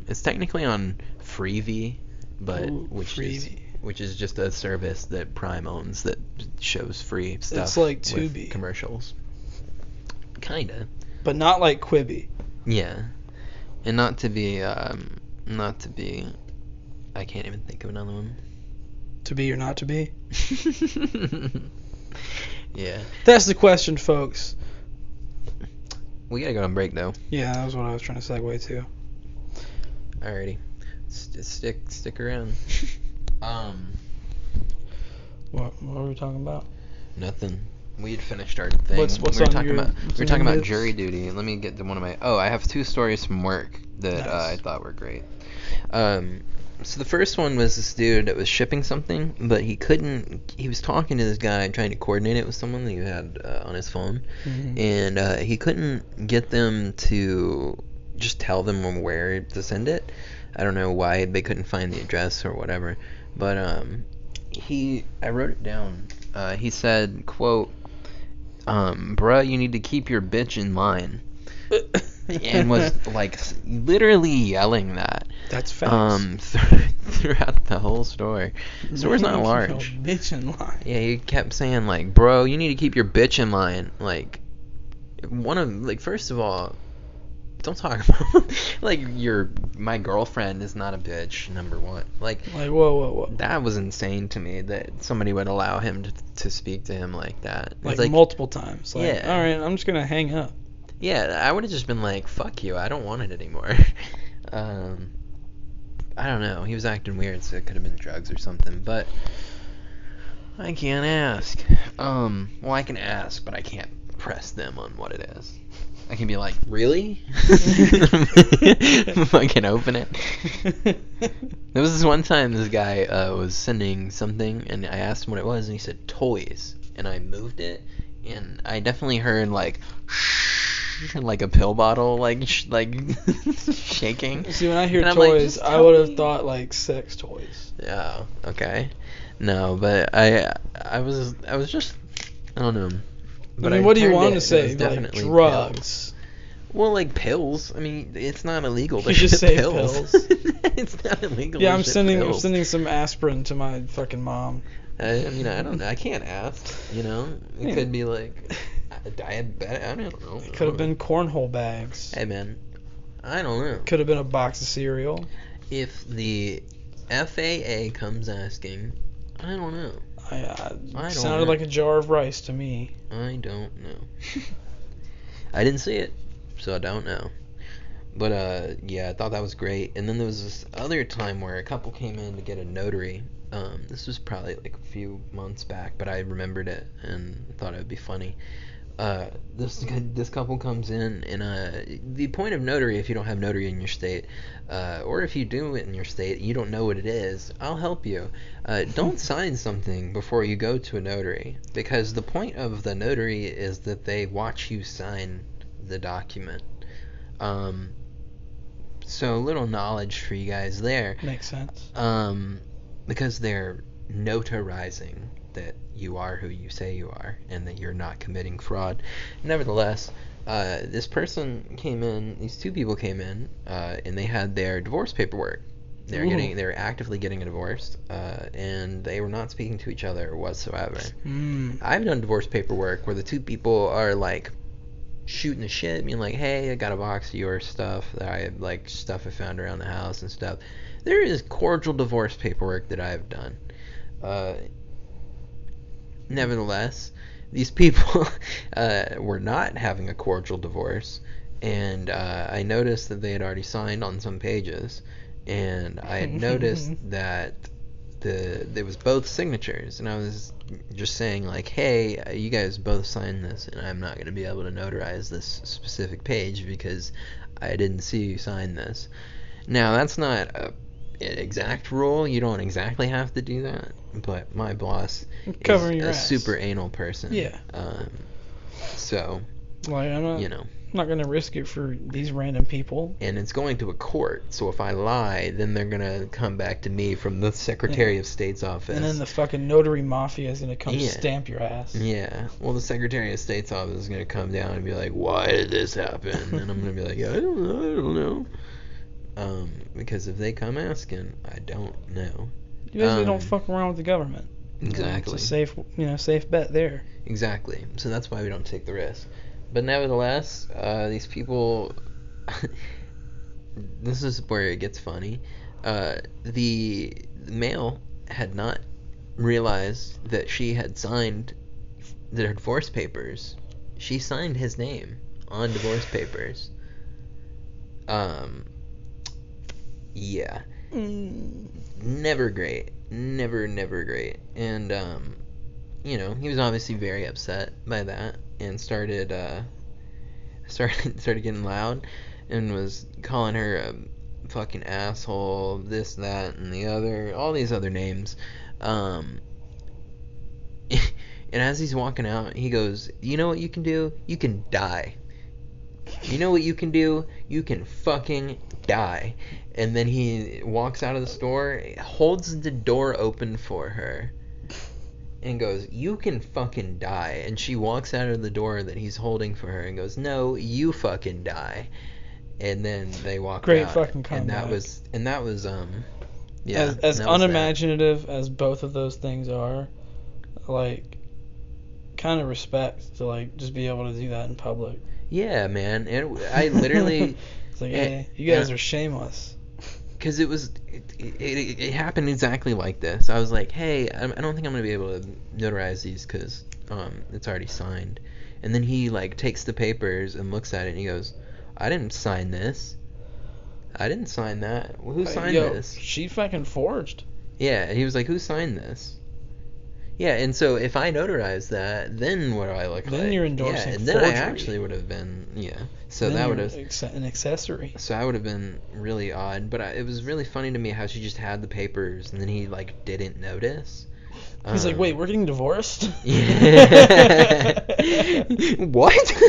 Speaker 1: It's technically on Freevee, but which is just a service that Prime owns that shows free stuff.
Speaker 2: It's like
Speaker 1: with
Speaker 2: Tubi.
Speaker 1: commercials. Kinda.
Speaker 2: But not like Quibi.
Speaker 1: Yeah. And not to be I can't even think of another one.
Speaker 2: To be or not to be?
Speaker 1: Yeah.
Speaker 2: That's the question, folks.
Speaker 1: We gotta go on break though.
Speaker 2: Yeah, that was what I was trying to segue to.
Speaker 1: Alrighty. Stick around.
Speaker 2: What were we talking about?
Speaker 1: Nothing. We had finished our thing.
Speaker 2: What's
Speaker 1: we were
Speaker 2: on
Speaker 1: talking
Speaker 2: your-
Speaker 1: about
Speaker 2: what's
Speaker 1: we were
Speaker 2: on
Speaker 1: talking
Speaker 2: your
Speaker 1: about
Speaker 2: list?
Speaker 1: jury duty. Let me get to one of my. Oh, I have 2 stories from work that
Speaker 2: Nice.
Speaker 1: I thought were great. So the first one was this dude that was shipping something, but he couldn't. He was talking to this guy, trying to coordinate it with someone that he had on his phone, and he couldn't get them to just tell them where to send it. I don't know why they couldn't find the address or whatever, but I wrote it down. He said, "quote, bruh, you need to keep your bitch in line," and was like literally yelling that.
Speaker 2: That's facts.
Speaker 1: Throughout the whole story. The store's not large.
Speaker 2: No bitch in line.
Speaker 1: Yeah, he kept saying like, "Bro, you need to keep your bitch in line." Like, first of all, don't talk about like my girlfriend is not a bitch. Number one, like
Speaker 2: whoa.
Speaker 1: That was insane to me that somebody would allow him to speak to him like that.
Speaker 2: Like multiple times. Like,
Speaker 1: yeah.
Speaker 2: All right, I'm just gonna hang up.
Speaker 1: Yeah, I would have just been like, "Fuck you, I don't want it anymore." I don't know. He was acting weird, so it could have been drugs or something. But I can't ask. Well, I can ask, but I can't press them on what it is. I can be like, "Really?" I can open it. There was this one time this guy was sending something, and I asked him what it was, and he said toys, and I moved it, and I definitely heard like like a pill bottle like shaking.
Speaker 2: See, when I hear toys, I would have thought like sex toys.
Speaker 1: Yeah. Okay. No, but I was just, I don't know. But
Speaker 2: I mean, what do you want to say? Like drugs.
Speaker 1: Pills. Well, like pills. I mean, it's not illegal to
Speaker 2: you just say
Speaker 1: pills. It's not illegal.
Speaker 2: Yeah,
Speaker 1: to
Speaker 2: I'm
Speaker 1: ship
Speaker 2: sending
Speaker 1: pills.
Speaker 2: some aspirin to my fucking mom.
Speaker 1: I mean, I don't know. I can't ask. You know, it could be like diabetic. I don't know.
Speaker 2: It could have been cornhole bags.
Speaker 1: Hey man, I don't know.
Speaker 2: Could have been a box of cereal.
Speaker 1: If the FAA comes asking, I don't know.
Speaker 2: I sounded like a jar of rice to me.
Speaker 1: I don't know. I didn't see it, so I don't know. But yeah, I thought that was great. And then there was this other time where a couple came in to get a notary. This was probably like a few months back, but I remembered it and thought it would be funny. This couple comes in, and the point of notary, if you don't have notary in your state, or if you do it in your state, you don't know what it is, I'll help you. Don't sign something before you go to a notary, because the point of the notary is that they watch you sign the document. So a little knowledge for you guys there.
Speaker 2: Makes sense.
Speaker 1: Because they're notarizing that you are who you say you are and that you're not committing fraud. Nevertheless, this person came in, these two people came in, and they had their divorce paperwork. They were actively getting a divorce, and they were not speaking to each other whatsoever. I've done divorce paperwork where the two people are like shooting the shit, being like, "Hey, I got a box of your stuff that stuff I found around the house and stuff." There is cordial divorce paperwork that I have done. Nevertheless, these people were not having a cordial divorce, and I noticed that they had already signed on some pages, and I had noticed that there was both signatures, and I was just saying like, "Hey, you guys both signed this, and I'm not going to be able to notarize this specific page because I didn't see you sign this." Now, that's not an exact rule. You don't exactly have to do that, but my boss is a super anal person.
Speaker 2: Yeah.
Speaker 1: So,
Speaker 2: like, I'm not going to risk it for these random people.
Speaker 1: And it's going to a court, so if I lie, then they're going to come back to me from the Secretary of State's office.
Speaker 2: And then the fucking notary mafia is going to come stamp your ass.
Speaker 1: Yeah. Well, the Secretary of State's office is going to come down and be like, "Why did this happen?" And I'm going to be like, "I don't know. Because if they come asking, I don't know."
Speaker 2: You basically don't fuck around with the government.
Speaker 1: Exactly.
Speaker 2: It's a safe bet there. Exactly.
Speaker 1: So that's why we don't take the risk. But nevertheless, these people, this is where it gets funny. The male had not realized that she had signed their divorce papers. She signed his name on divorce papers. Yeah. Never great. Never great. And, he was obviously very upset by that and started getting loud and was calling her fucking asshole, this, that, and the other, all these other names. And as he's walking out, he goes, you know what you can do? You can die. You know what you can do? You can fucking die. And then he walks out of the store, holds the door open for her, and goes, you can fucking die. And she walks out of the door that he's holding for her and goes, no, you fucking die. And then they walk out.
Speaker 2: Great fucking comeback.
Speaker 1: And that was yeah.
Speaker 2: As unimaginative as both of those things are, like, kind of respect to, like, just be able to do that in public.
Speaker 1: Yeah, man. And I literally...
Speaker 2: It's like, hey, you guys are shameless.
Speaker 1: Because it happened exactly like this. I was like, hey, I don't think I'm going to be able to notarize these because it's already signed. And then he, like, takes the papers and looks at it and he goes, I didn't sign this. I didn't sign that. Who signed this?
Speaker 2: She fucking forged.
Speaker 1: Yeah, he was like, who signed this? Yeah, and so if I notarized that, then what do I look like?
Speaker 2: Then you're endorsing
Speaker 1: and then
Speaker 2: forgery.
Speaker 1: I actually would have been, So
Speaker 2: then
Speaker 1: that would have
Speaker 2: an accessory.
Speaker 1: So I would have been really odd, but it was really funny to me how she just had the papers and then he like didn't notice.
Speaker 2: He's like, wait, we're getting divorced?
Speaker 1: Yeah. What?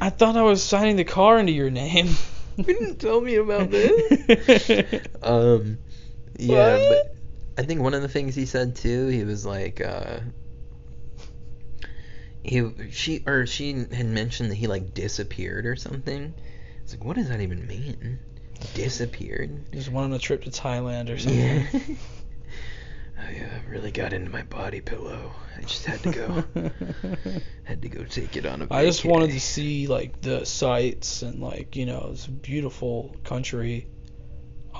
Speaker 2: I thought I was signing the car into your name.
Speaker 1: You didn't tell me about this. Yeah, but I think one of the things he said too, he was like, she had mentioned that he like disappeared or something. It's like, what does that even mean? Disappeared?
Speaker 2: Just went on a trip to Thailand or something.
Speaker 1: Yeah. I really got into my body pillow. I just had to go. Had to go take it on a vacay.
Speaker 2: I just wanted to see like the sights and like, it's a beautiful country.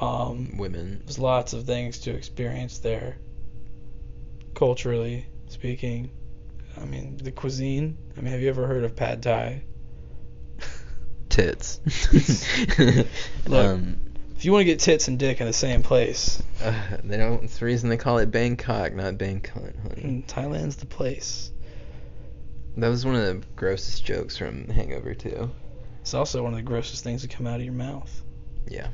Speaker 1: Women.
Speaker 2: There's lots of things to experience there. Culturally speaking. I mean, the cuisine. I mean, have you ever heard of pad thai?
Speaker 1: Tits.
Speaker 2: Look, if you want to get tits and dick in the same place.
Speaker 1: They don't. It's the reason they call it Bangkok, not Bangkok, honey.
Speaker 2: Thailand's the place. That
Speaker 1: was one of the grossest jokes from Hangover 2.
Speaker 2: It's also one of the grossest things that come out of your mouth. Yeah.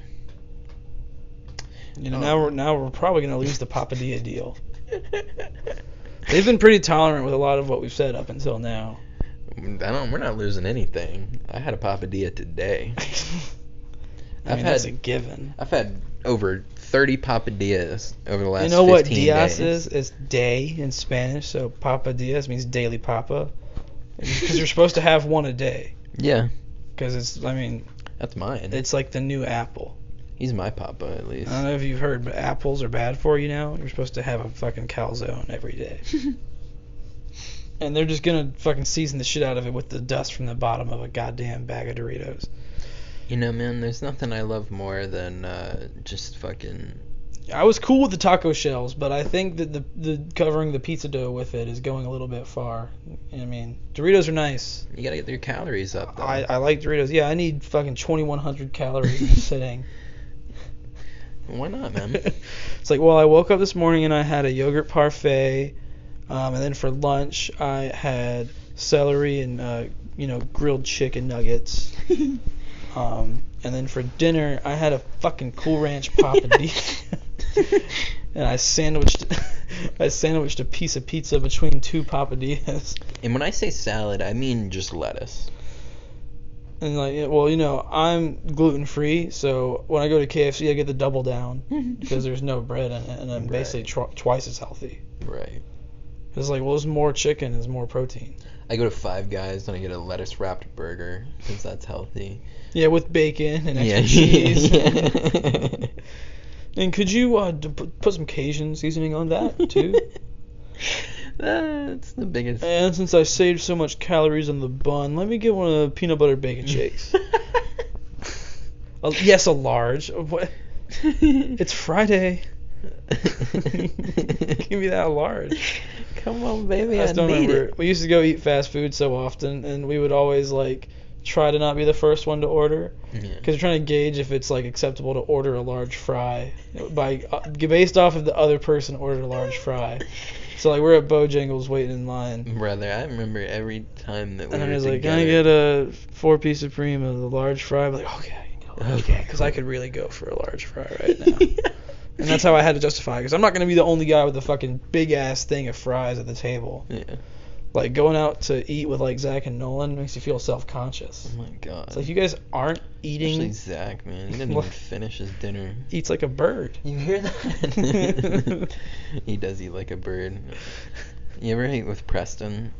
Speaker 2: Now we're probably gonna lose the Papadilla deal. They've been pretty tolerant with a lot of what we've said up until now.
Speaker 1: We're not losing anything. I had a Papadilla today.
Speaker 2: That's a given.
Speaker 1: I've had over 30 Papadillas over the last 15 days.
Speaker 2: You know what Diaz is? It's day in Spanish, so Papadillas means daily papa. Because you're supposed to have one a day.
Speaker 1: Yeah.
Speaker 2: Because
Speaker 1: that's mine.
Speaker 2: It's like the new apple.
Speaker 1: He's my papa, at least.
Speaker 2: I don't know if you've heard, but apples are bad for you now. You're supposed to have a fucking calzone every day. And they're just gonna fucking season the shit out of it with the dust from the bottom of a goddamn bag of Doritos.
Speaker 1: Man, there's nothing I love more than just fucking...
Speaker 2: I was cool with the taco shells, but I think that the covering the pizza dough with it is going a little bit far. Doritos are nice.
Speaker 1: You gotta get your calories up, though.
Speaker 2: I like Doritos. Yeah, I need fucking 2,100 calories in a sitting.
Speaker 1: Why not, man?
Speaker 2: It's like, well, I woke up this morning and I had a yogurt parfait, and then for lunch I had celery and grilled chicken nuggets, and then for dinner I had a fucking Cool Ranch Papadilla, and I sandwiched a piece of pizza between two Papadillas.
Speaker 1: And when I say salad, I mean just lettuce.
Speaker 2: And I'm gluten free, so when I go to KFC, I get the double down because there's no bread in it, and I'm basically twice as healthy.
Speaker 1: Right.
Speaker 2: It's like, well, there's more chicken, there's more protein.
Speaker 1: I go to Five Guys and I get a lettuce wrapped burger because that's healthy.
Speaker 2: Yeah, with bacon and extra cheese. Yeah. And could you put some Cajun seasoning on that too?
Speaker 1: That's the biggest.
Speaker 2: And since I saved so much calories on the bun, let me get one of the peanut butter bacon shakes. Yes, a large. What? It's Friday. Give me that large.
Speaker 1: Come on, baby.
Speaker 2: I still remember. We used to go eat fast food so often, and we would always try to not be the first one to order, because we're trying to gauge if it's acceptable to order a large fry based off of the other person ordered a large fry. So we're at Bojangles waiting in line.
Speaker 1: Brother, I remember every time that we were
Speaker 2: together. And I was like,
Speaker 1: together.
Speaker 2: can I get a 4-piece Supreme of the large fry? I'm like, okay, I can get a
Speaker 1: Okay.
Speaker 2: Because I could really go for a large fry right now. And that's how I had to justify it. Because I'm not going to be the only guy with a fucking big-ass thing of fries at the table.
Speaker 1: Yeah.
Speaker 2: Like, going out to eat with, like, Zach and Nolan makes you feel self-conscious.
Speaker 1: Oh, my God.
Speaker 2: It's like, you guys aren't eating...
Speaker 1: Especially Zach, man. He didn't even finish his dinner.
Speaker 2: Eats like a bird.
Speaker 1: You hear that? He does eat like a bird. You ever eat with Preston?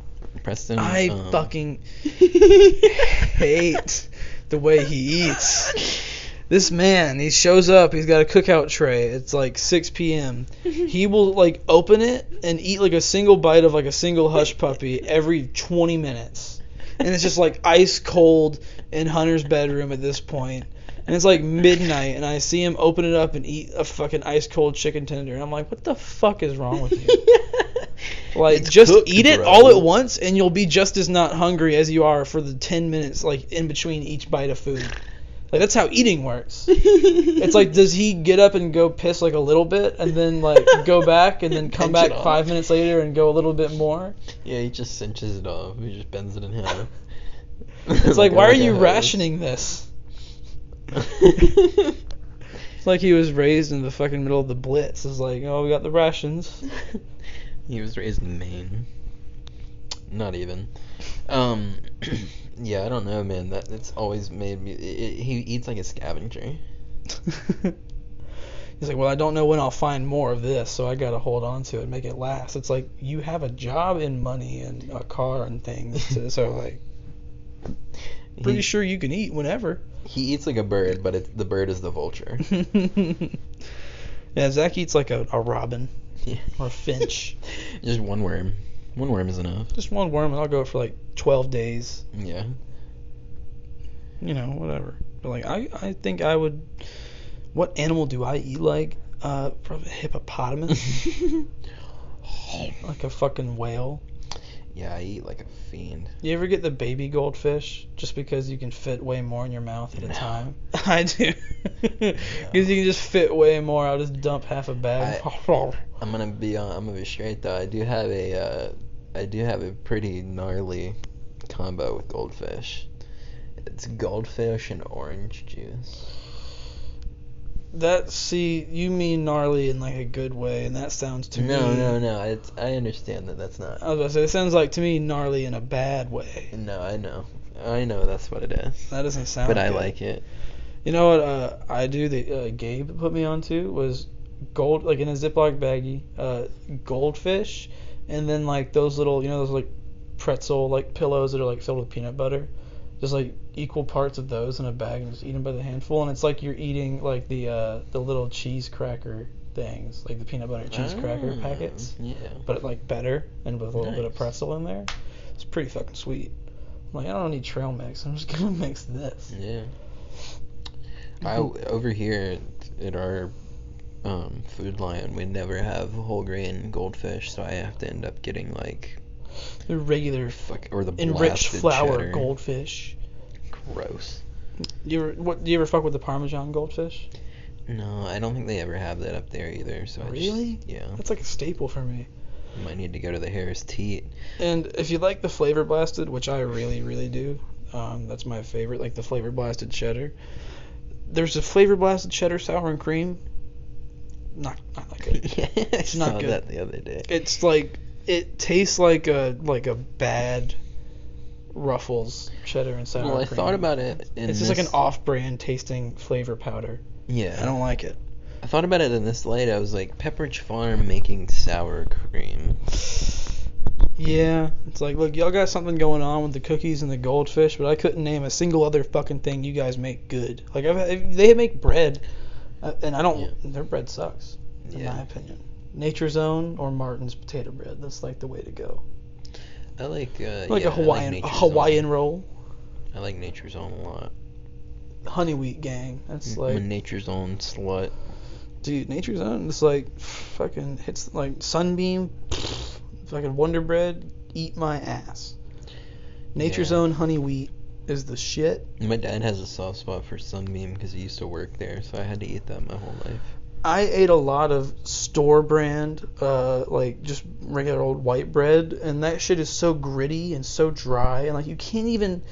Speaker 2: I fucking hate the way he eats. This man, he shows up, he's got a cookout tray. It's like 6 p.m. He will, like, open it and eat, like, a single bite of, like, a single hush puppy every 20 minutes. And it's just, like, ice cold in Hunter's bedroom at this point. And it's, like, midnight, and I see him open it up and eat a fucking ice cold chicken tender. And I'm like, what the fuck is wrong with you? Like,
Speaker 1: It's
Speaker 2: just
Speaker 1: cooked,
Speaker 2: eat it
Speaker 1: bro.
Speaker 2: all at once, and you'll be just as not hungry as you are for the 10 minutes, like, in between each bite of food. Like, that's how eating works. It's like, does he get up and go piss, like, a little bit, and then, like, go back, and then come back 5 minutes later and go a little bit more?
Speaker 1: Yeah, he just cinches it off. He just bends it in half.
Speaker 2: It's like, why are you rationing this? It's like he was raised in the fucking middle of the Blitz. It's like, oh, we got the rations.
Speaker 1: He was raised in Maine. Not even. Yeah, I don't know, man. It's always made me... he eats like a scavenger.
Speaker 2: He's like, well, I don't know when I'll find more of this, so I gotta hold on to it and make it last. It's like, you have a job and money and a car and things, so, like, pretty sure you can eat whenever.
Speaker 1: He eats like a bird, but the bird is the vulture.
Speaker 2: Yeah, Zach eats like a robin.
Speaker 1: Yeah.
Speaker 2: Or a finch.
Speaker 1: Just one worm. One worm is enough.
Speaker 2: Just one worm, and I'll go for like 12 days.
Speaker 1: Yeah.
Speaker 2: You know, whatever. But like, I think I would... What animal do I eat like? Probably a hippopotamus. Like a fucking whale.
Speaker 1: Yeah, I eat like a fiend.
Speaker 2: You ever get the baby goldfish just because you can fit way more in your mouth at a time? I do. Because you can just fit way more. I'll just dump half a bag.
Speaker 1: I'm gonna be straight though. I do have a pretty gnarly combo with goldfish. It's goldfish and orange juice.
Speaker 2: You mean gnarly in like a good way, and that sounds to me...
Speaker 1: No. I understand that's not...
Speaker 2: I was about to say, it sounds like to me gnarly in a bad way.
Speaker 1: No, I know that's what it is.
Speaker 2: That doesn't sound
Speaker 1: But
Speaker 2: good.
Speaker 1: I like it.
Speaker 2: You know what I do, Gabe put me onto, was gold, like in a Ziploc baggie, goldfish, and then like those little, those like pretzel like pillows that are like filled with peanut butter. Just like equal parts of those in a bag and just eat them by the handful, and it's like you're eating like the little cheese cracker things, like the peanut butter cheese cracker packets.
Speaker 1: Yeah.
Speaker 2: But like better and with a little bit of pretzel in there. It's pretty fucking sweet. I'm like, I don't need trail mix. I'm just gonna mix this.
Speaker 1: Yeah. Over here at our Food Lion, we never have whole grain goldfish, so I have to end up getting like
Speaker 2: the regular
Speaker 1: or the
Speaker 2: enriched flour
Speaker 1: cheddar.
Speaker 2: Goldfish.
Speaker 1: Gross.
Speaker 2: Do you ever fuck with the Parmesan goldfish?
Speaker 1: No, I don't think they ever have that up there either. So
Speaker 2: really?
Speaker 1: Yeah.
Speaker 2: That's like a staple for me.
Speaker 1: You might need to go to the Harris Teat.
Speaker 2: And if you like the Flavor Blasted, which I really, really do, that's my favorite, like the Flavor Blasted cheddar. There's a Flavor Blasted cheddar sour and cream. Not that good.
Speaker 1: Yeah,
Speaker 2: it's not
Speaker 1: saw
Speaker 2: good.
Speaker 1: That the other day.
Speaker 2: It's like, it tastes like a bad Ruffles cheddar and sour cream.
Speaker 1: Well, I thought about it.
Speaker 2: It's just like an off-brand tasting flavor powder.
Speaker 1: Yeah.
Speaker 2: I don't like it.
Speaker 1: I thought about it in this light. I was like, Pepperidge Farm making sour cream.
Speaker 2: Yeah, it's like, look, y'all got something going on with the cookies and the goldfish, but I couldn't name a single other fucking thing you guys make good. Like, they make bread, and I don't. Yeah. Their bread sucks, in my opinion. Nature's Own or Martin's potato bread. That's like the way to go.
Speaker 1: I like
Speaker 2: a Hawaiian roll.
Speaker 1: I like Nature's Own a lot.
Speaker 2: Honey Wheat Gang. That's like...
Speaker 1: I'm a Nature's Own slut.
Speaker 2: Dude, Nature's Own is like fucking hits like Sunbeam, fucking Wonder Bread, eat my ass. Nature's Own Honey Wheat is the shit.
Speaker 1: My dad has a soft spot for Sunbeam because he used to work there, so I had to eat that my whole life.
Speaker 2: I ate a lot of store brand, like just regular old white bread, and that shit is so gritty and so dry, and like you can't even,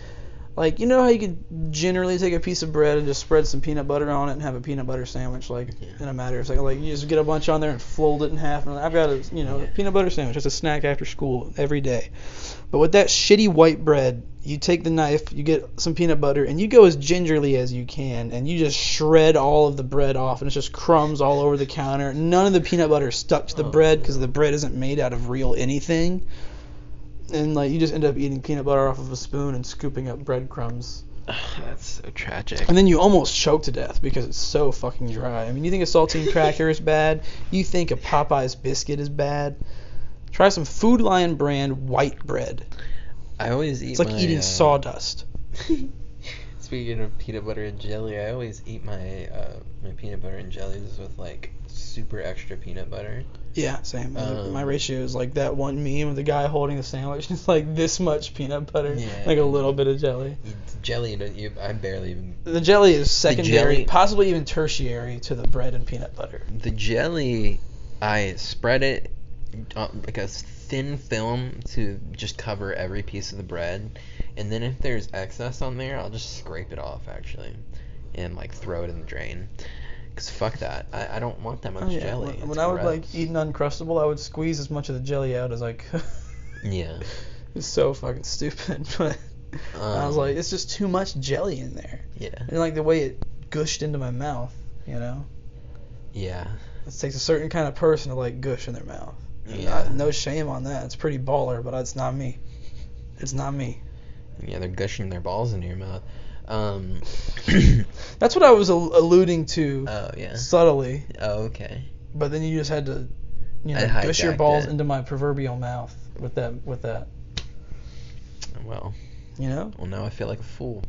Speaker 2: Like, you know how you can generally take a piece of bread and just spread some peanut butter on it and have a peanut butter sandwich, like, in a matter of seconds. Like, you just get a bunch on there and fold it in half. And I've got a, peanut butter sandwich. It's a snack after school every day. But with that shitty white bread, you take the knife, you get some peanut butter, and you go as gingerly as you can, and you just shred all of the bread off, and it's just crumbs all over the counter. None of the peanut butter is stuck to the bread because the bread isn't made out of real anything. And, like, you just end up eating peanut butter off of a spoon and scooping up breadcrumbs.
Speaker 1: That's so tragic.
Speaker 2: And then you almost choke to death because it's so fucking dry. I mean, you think a saltine cracker is bad? You think a Popeye's biscuit is bad? Try some Food Lion brand white bread.
Speaker 1: I always eat
Speaker 2: It's like eating sawdust.
Speaker 1: Speaking of peanut butter and jelly, I always eat my my peanut butter and jellies with, like, super extra peanut butter.
Speaker 2: Yeah, same. My ratio is like that one meme of the guy holding the sandwich. It's like this much peanut butter, like a little bit of jelly.
Speaker 1: Jelly, I barely even...
Speaker 2: The jelly is secondary, possibly even tertiary to the bread and peanut butter.
Speaker 1: The jelly, I spread it like a thin film to just cover every piece of the bread. And then if there's excess on there, I'll just scrape it off, actually, and, like, throw it in the drain. Because fuck that. I don't want that much jelly.
Speaker 2: When I would, like, eat an Uncrustable, I would squeeze as much of the jelly out as I could.
Speaker 1: Yeah.
Speaker 2: It's so fucking stupid. But I was like, it's just too much jelly in there.
Speaker 1: Yeah.
Speaker 2: And, like, the way it gushed into my mouth, you know?
Speaker 1: Yeah.
Speaker 2: It takes a certain kind of person to, like, gush in their mouth.
Speaker 1: Yeah.
Speaker 2: No shame on that. It's pretty baller, but it's not me. It's not me.
Speaker 1: Yeah, they're gushing their balls into your mouth.
Speaker 2: That's what I was alluding to.
Speaker 1: Oh, yeah.
Speaker 2: Subtly.
Speaker 1: Oh, okay.
Speaker 2: But then you just had to, gush your balls into my proverbial mouth with that.
Speaker 1: Well.
Speaker 2: You know?
Speaker 1: Well, now I feel like a fool.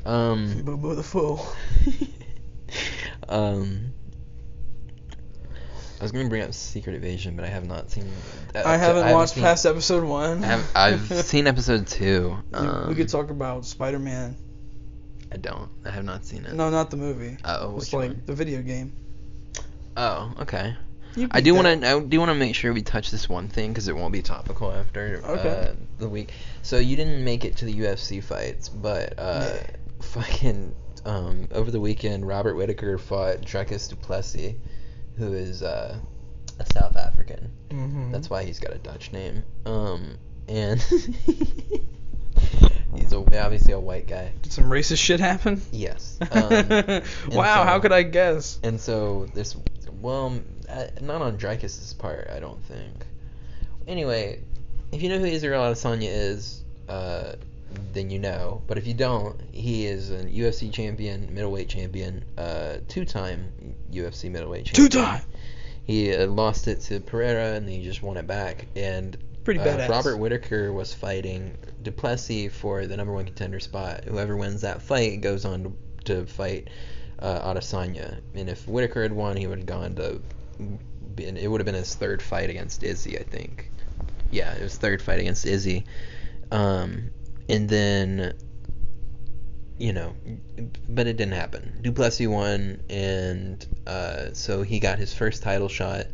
Speaker 2: Boo boo the fool.
Speaker 1: I was gonna bring up Secret Invasion, but I have not seen.
Speaker 2: I haven't watched past episode 1.
Speaker 1: I've seen episode 2.
Speaker 2: We could talk about Spider-Man.
Speaker 1: I have not seen it.
Speaker 2: No, not the movie.
Speaker 1: Oh,
Speaker 2: it's like the video game.
Speaker 1: Oh, okay. I do want to make sure we touch this one thing because it won't be topical after the week. So you didn't make it to the UFC fights, but fucking over the weekend, Robert Whittaker fought Dricus Du Plessis, who is a South African. Mm-hmm. That's why he's got a Dutch name. And he's obviously a white guy.
Speaker 2: Did some racist shit happen?
Speaker 1: Yes.
Speaker 2: Wow, how could I guess?
Speaker 1: And so this, not on Dricus' part, I don't think. Anyway, if you know who Israel Adesanya is, then you know. But if you don't, he is a UFC champion, middleweight champion, 2-time UFC middleweight champion.
Speaker 2: 2-time!
Speaker 1: He lost it to Pereira, and then he just won it back. And
Speaker 2: pretty badass.
Speaker 1: Robert Whittaker was fighting Du Plessis for the number 1 contender spot. Whoever wins that fight goes on to fight Adesanya. And if Whittaker had won, he would have gone to... It would have been his 3rd fight against Izzy, I think. Yeah, it was 3rd fight against Izzy. And then, but it didn't happen. Du Plessis won, and so he got his first title shot.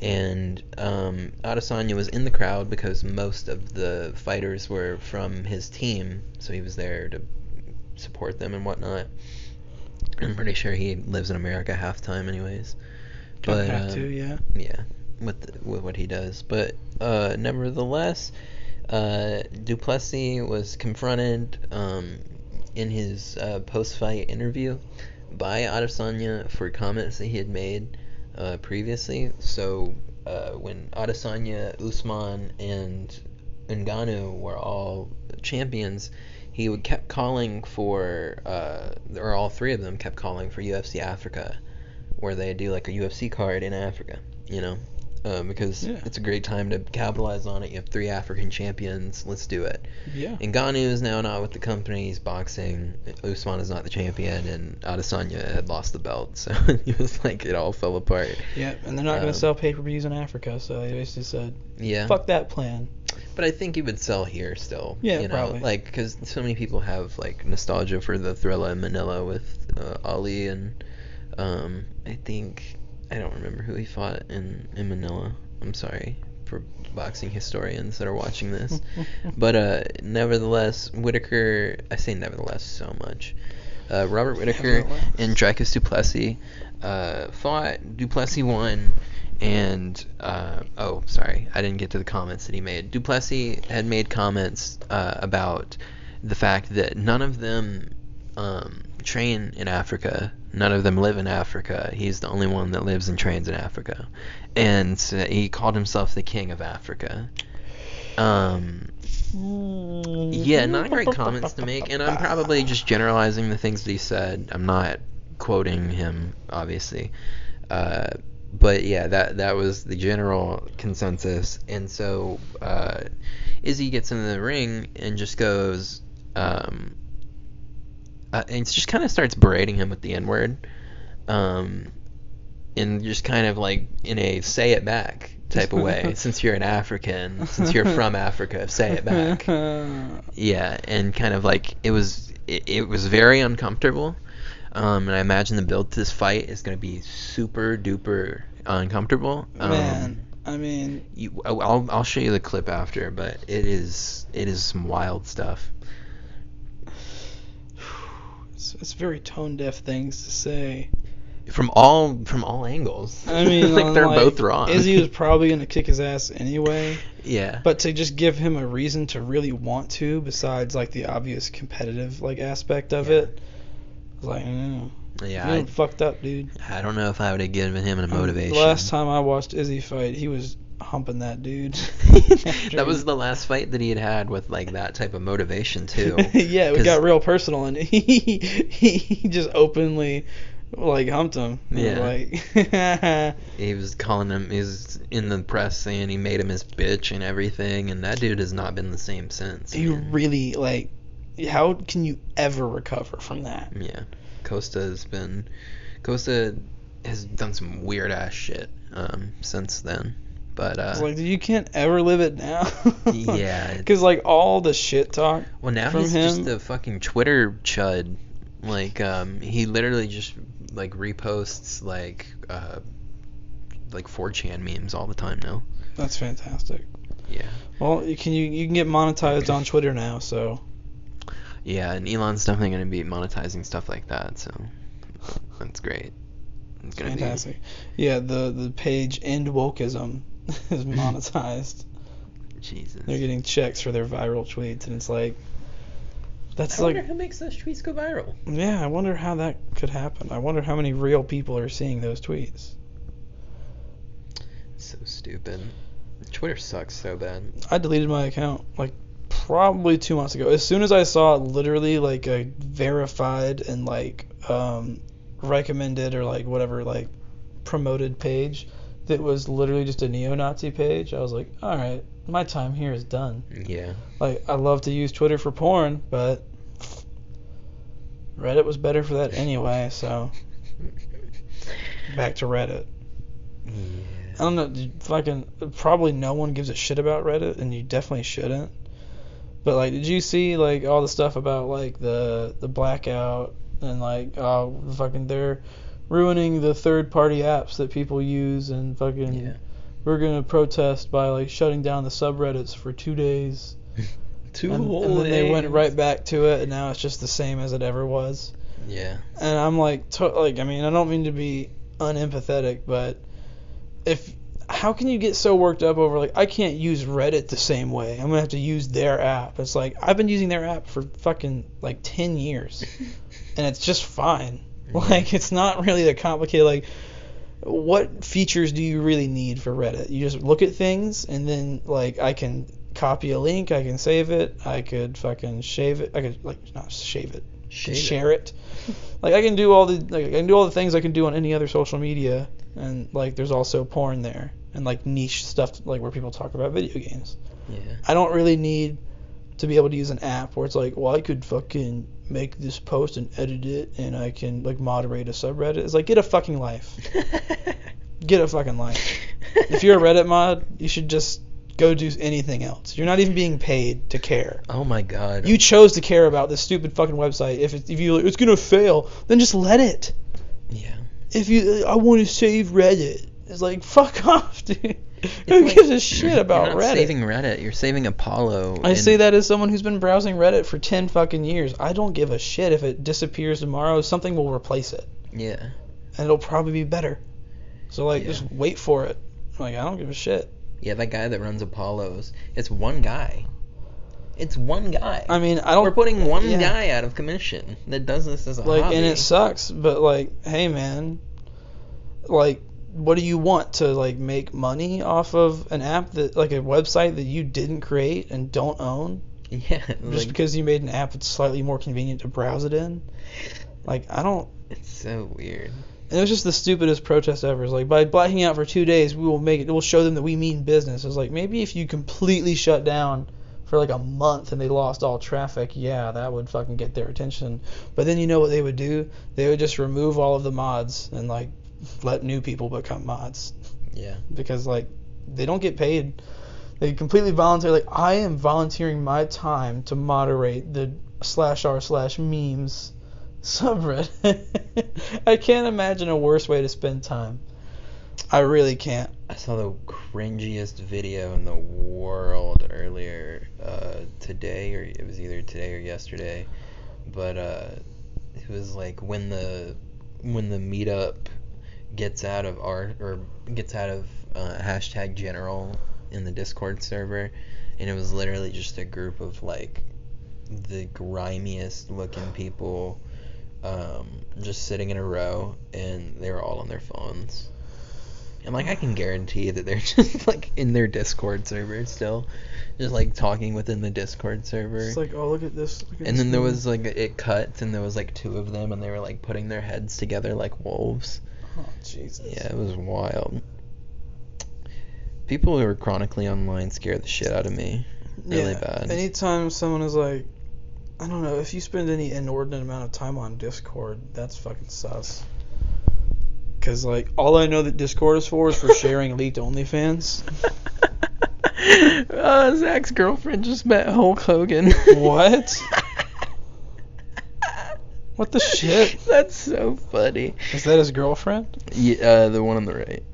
Speaker 1: And Adesanya was in the crowd because most of the fighters were from his team, so he was there to support them and whatnot. I'm pretty sure he lives in America half time anyways.
Speaker 2: But have to, yeah.
Speaker 1: Yeah, with what he does. But nevertheless, Du Plessis was confronted in his post-fight interview by Adesanya for comments that he had made previously. So when Adesanya, Usman, and Ngannou were all champions, he kept calling for, or all 3 of them kept calling for UFC Africa, where they do like a UFC card in Africa, because it's a great time to capitalize on it. You have 3 African champions. Let's do it. Yeah. Ngannou is now not with the company. He's boxing. Usman is not the champion, and Adesanya had lost the belt. So it was like it all fell apart.
Speaker 2: Yeah, and they're not going to sell pay-per-views in Africa, so they basically said, fuck that plan.
Speaker 1: But I think he would sell here still.
Speaker 2: Yeah, probably.
Speaker 1: Like, because so many people have like nostalgia for the Thrilla in Manila with Ali, and I don't remember who he fought in Manila. I'm sorry, for boxing historians that are watching this. But nevertheless, Whitaker, I say nevertheless so much. Robert Whitaker and Dricus Du Plessis fought. Du Plessis won, and sorry, I didn't get to the comments that he made. Du Plessis had made comments about the fact that none of them train in Africa. None of them live in Africa. He's the only one that lives and trains in Africa. And he called himself the king of Africa. Yeah, not great comments to make. And I'm probably just generalizing the things that he said. I'm not quoting him, obviously. But yeah, that was the general consensus. And so Izzy gets in the ring and just goes... and just kind of starts berating him with the N-word, and just kind of like in a say it back type of way. Since you're an African, since you're from Africa, say it back. Yeah, and kind of like it was very uncomfortable. And I imagine the build to this fight is going to be super duper uncomfortable.
Speaker 2: Man, I mean,
Speaker 1: I'll show you the clip after, but it is some wild stuff.
Speaker 2: It's very tone deaf things to say.
Speaker 1: From all angles.
Speaker 2: I mean,
Speaker 1: like they're both wrong.
Speaker 2: Izzy was probably gonna kick his ass anyway.
Speaker 1: Yeah.
Speaker 2: But to just give him a reason to really want to, besides like the obvious competitive like aspect of it, I was like,
Speaker 1: yeah,
Speaker 2: you fucked up, dude.
Speaker 1: I don't know if I would have given him a motivation.
Speaker 2: The last time I watched Izzy fight, he was humping that dude.
Speaker 1: That was the last fight that he had with like that type of motivation too.
Speaker 2: Yeah, it got real personal, and he just openly like humped him.
Speaker 1: Yeah,
Speaker 2: like
Speaker 1: he was calling him. He was in the press saying he made him his bitch and everything, and that dude has not been the same since.
Speaker 2: You really like. How can you ever recover from that?
Speaker 1: Yeah, Costa has done some weird ass shit since then. But
Speaker 2: it's like, you can't ever live it down.
Speaker 1: Yeah,
Speaker 2: because like all the shit talk.
Speaker 1: Well, now
Speaker 2: from
Speaker 1: he's
Speaker 2: him,
Speaker 1: just a fucking Twitter chud. Like he literally just like reposts like 4chan memes all the time now.
Speaker 2: That's fantastic.
Speaker 1: Yeah.
Speaker 2: Well, you can get monetized on Twitter now, so.
Speaker 1: Yeah, and Elon's definitely going to be monetizing stuff like that, so that's great. It's gonna
Speaker 2: fantastic. Yeah, the page End Wokeism is monetized.
Speaker 1: Jesus.
Speaker 2: They're getting checks for their viral tweets, and it's like,
Speaker 1: I wonder who makes those tweets go viral.
Speaker 2: Yeah, I wonder how that could happen. I wonder how many real people are seeing those tweets.
Speaker 1: So stupid. Twitter sucks so bad.
Speaker 2: I deleted my account like probably 2 months ago. As soon as I saw literally like a verified and like recommended or like whatever like promoted page that was literally just a neo-Nazi page, I was like, all right, my time here is done.
Speaker 1: Yeah.
Speaker 2: Like, I love to use Twitter for porn, but Reddit was better for that anyway, so back to Reddit.
Speaker 1: Yeah.
Speaker 2: I don't know, probably no one gives a shit about Reddit, and you definitely shouldn't. But like, did you see like all the stuff about like the blackout and like they're ruining the third-party apps that people use, and we're gonna protest by like shutting down the subreddits for 2 days.
Speaker 1: And then
Speaker 2: they went right back to it, and now it's just the same as it ever was.
Speaker 1: Yeah.
Speaker 2: And I'm like, I mean, I don't mean to be unempathetic, but how can you get so worked up over like, I can't use Reddit the same way, I'm gonna have to use their app? It's like, I've been using their app for fucking like 10 years and it's just fine. Like, it's not really that complicated. Like, what features do you really need for Reddit? You just look at things, and then like, I can copy a link, I can save it, I could fucking shave it, I could like not shave it, share it. Like, I can do all the things I can do on any other social media, and like, there's also porn there and like niche stuff like where people talk about video games.
Speaker 1: Yeah.
Speaker 2: I don't really need to be able to use an app where it's like, well, I could fucking make this post and edit it, and I can like moderate a subreddit. It's like, get a fucking life. Get a fucking life. If you're a Reddit mod, you should just go do anything else. You're not even being paid to care.
Speaker 1: Oh my god.
Speaker 2: You chose to care about this stupid fucking website. If it's gonna fail, then just let it.
Speaker 1: Yeah.
Speaker 2: I want to save Reddit. It's like, fuck off, dude. Who
Speaker 1: like,
Speaker 2: gives a shit about
Speaker 1: you're not
Speaker 2: Reddit?
Speaker 1: saving Reddit. You're saving Apollo.
Speaker 2: I say that as someone who's been browsing Reddit for 10 fucking years. I don't give a shit if it disappears tomorrow. Something will replace it.
Speaker 1: Yeah.
Speaker 2: And it'll probably be better. So, like, just wait for it. Like, I don't give a shit.
Speaker 1: Yeah, that guy that runs Apollo's, it's one guy. It's one guy.
Speaker 2: I mean, I don't...
Speaker 1: We're putting one guy out of commission that does this as a hobby.
Speaker 2: And it sucks, but, like, hey, man, like, what do you want to, like, make money off of an app that, like, a website that you didn't create and don't own?
Speaker 1: Yeah.
Speaker 2: Just because you made an app that's slightly more convenient to browse it in? Like, I don't...
Speaker 1: It's so weird.
Speaker 2: And it was just the stupidest protest ever. It's like, by blacking out for 2 days, we'll show them that we mean business. It's like, maybe if you completely shut down for like a month and they lost all traffic, yeah, that would fucking get their attention. But then you know what they would do? They would just remove all of the mods and like let new people become mods.
Speaker 1: Yeah.
Speaker 2: Because like they don't get paid. They completely volunteer. Like, I am volunteering my time to moderate the /r/memes subreddit. I can't imagine a worse way to spend time. I really can't.
Speaker 1: I saw the cringiest video in the world earlier today, or it was either today or yesterday, but it was like when the meetup gets out of hashtag general in the Discord server, and it was literally just a group of like the grimiest looking people just sitting in a row, and they were all on their phones. And like, I can guarantee that they're just like in their Discord server still, just like talking within the Discord server.
Speaker 2: It's like, oh, look at this.
Speaker 1: And then there was like, it cut, and there was like two of them, and they were like putting their heads together like wolves.
Speaker 2: Oh, Jesus.
Speaker 1: Yeah, it was wild. People who are chronically online scare the shit out of me. Really bad.
Speaker 2: Anytime someone is like, I don't know, if you spend any inordinate amount of time on Discord, that's fucking sus. Because, like, all I know that Discord is for sharing leaked OnlyFans.
Speaker 1: Zach's girlfriend just met Hulk Hogan.
Speaker 2: What? What the shit?
Speaker 1: That's so funny.
Speaker 2: Is that his girlfriend?
Speaker 1: Yeah, the one on the right.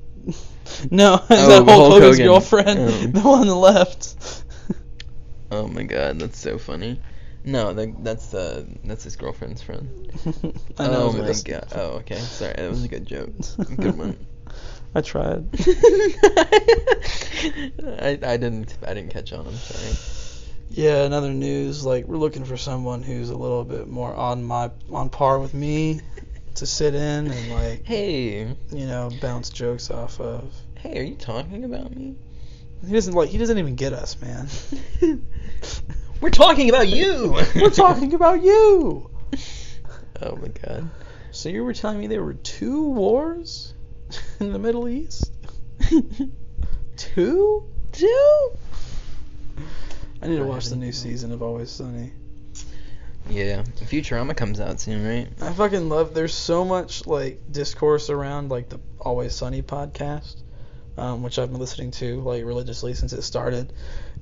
Speaker 2: No, is that Hulk Hogan's girlfriend? The one on the left.
Speaker 1: Oh my god, that's so funny. No, that's his girlfriend's friend.
Speaker 2: I know.
Speaker 1: Oh my god. Oh, okay. Sorry, that was a good joke. Good one.
Speaker 2: I tried.
Speaker 1: I didn't catch on. I'm sorry.
Speaker 2: Yeah, another news. Like, we're looking for someone who's a little bit more on par with me to sit in and like,
Speaker 1: hey,
Speaker 2: you know, bounce jokes off of.
Speaker 1: Hey, are you talking about me?
Speaker 2: He doesn't even get us, man.
Speaker 1: We're talking about you.
Speaker 2: We're talking about you.
Speaker 1: Oh my god.
Speaker 2: So you were telling me there were 2 wars in the Middle East? 2? I need to watch the new season of Always Sunny.
Speaker 1: Yeah, Futurama comes out soon, right?
Speaker 2: I fucking love. There's so much like discourse around like the Always Sunny podcast, which I've been listening to like religiously since it started,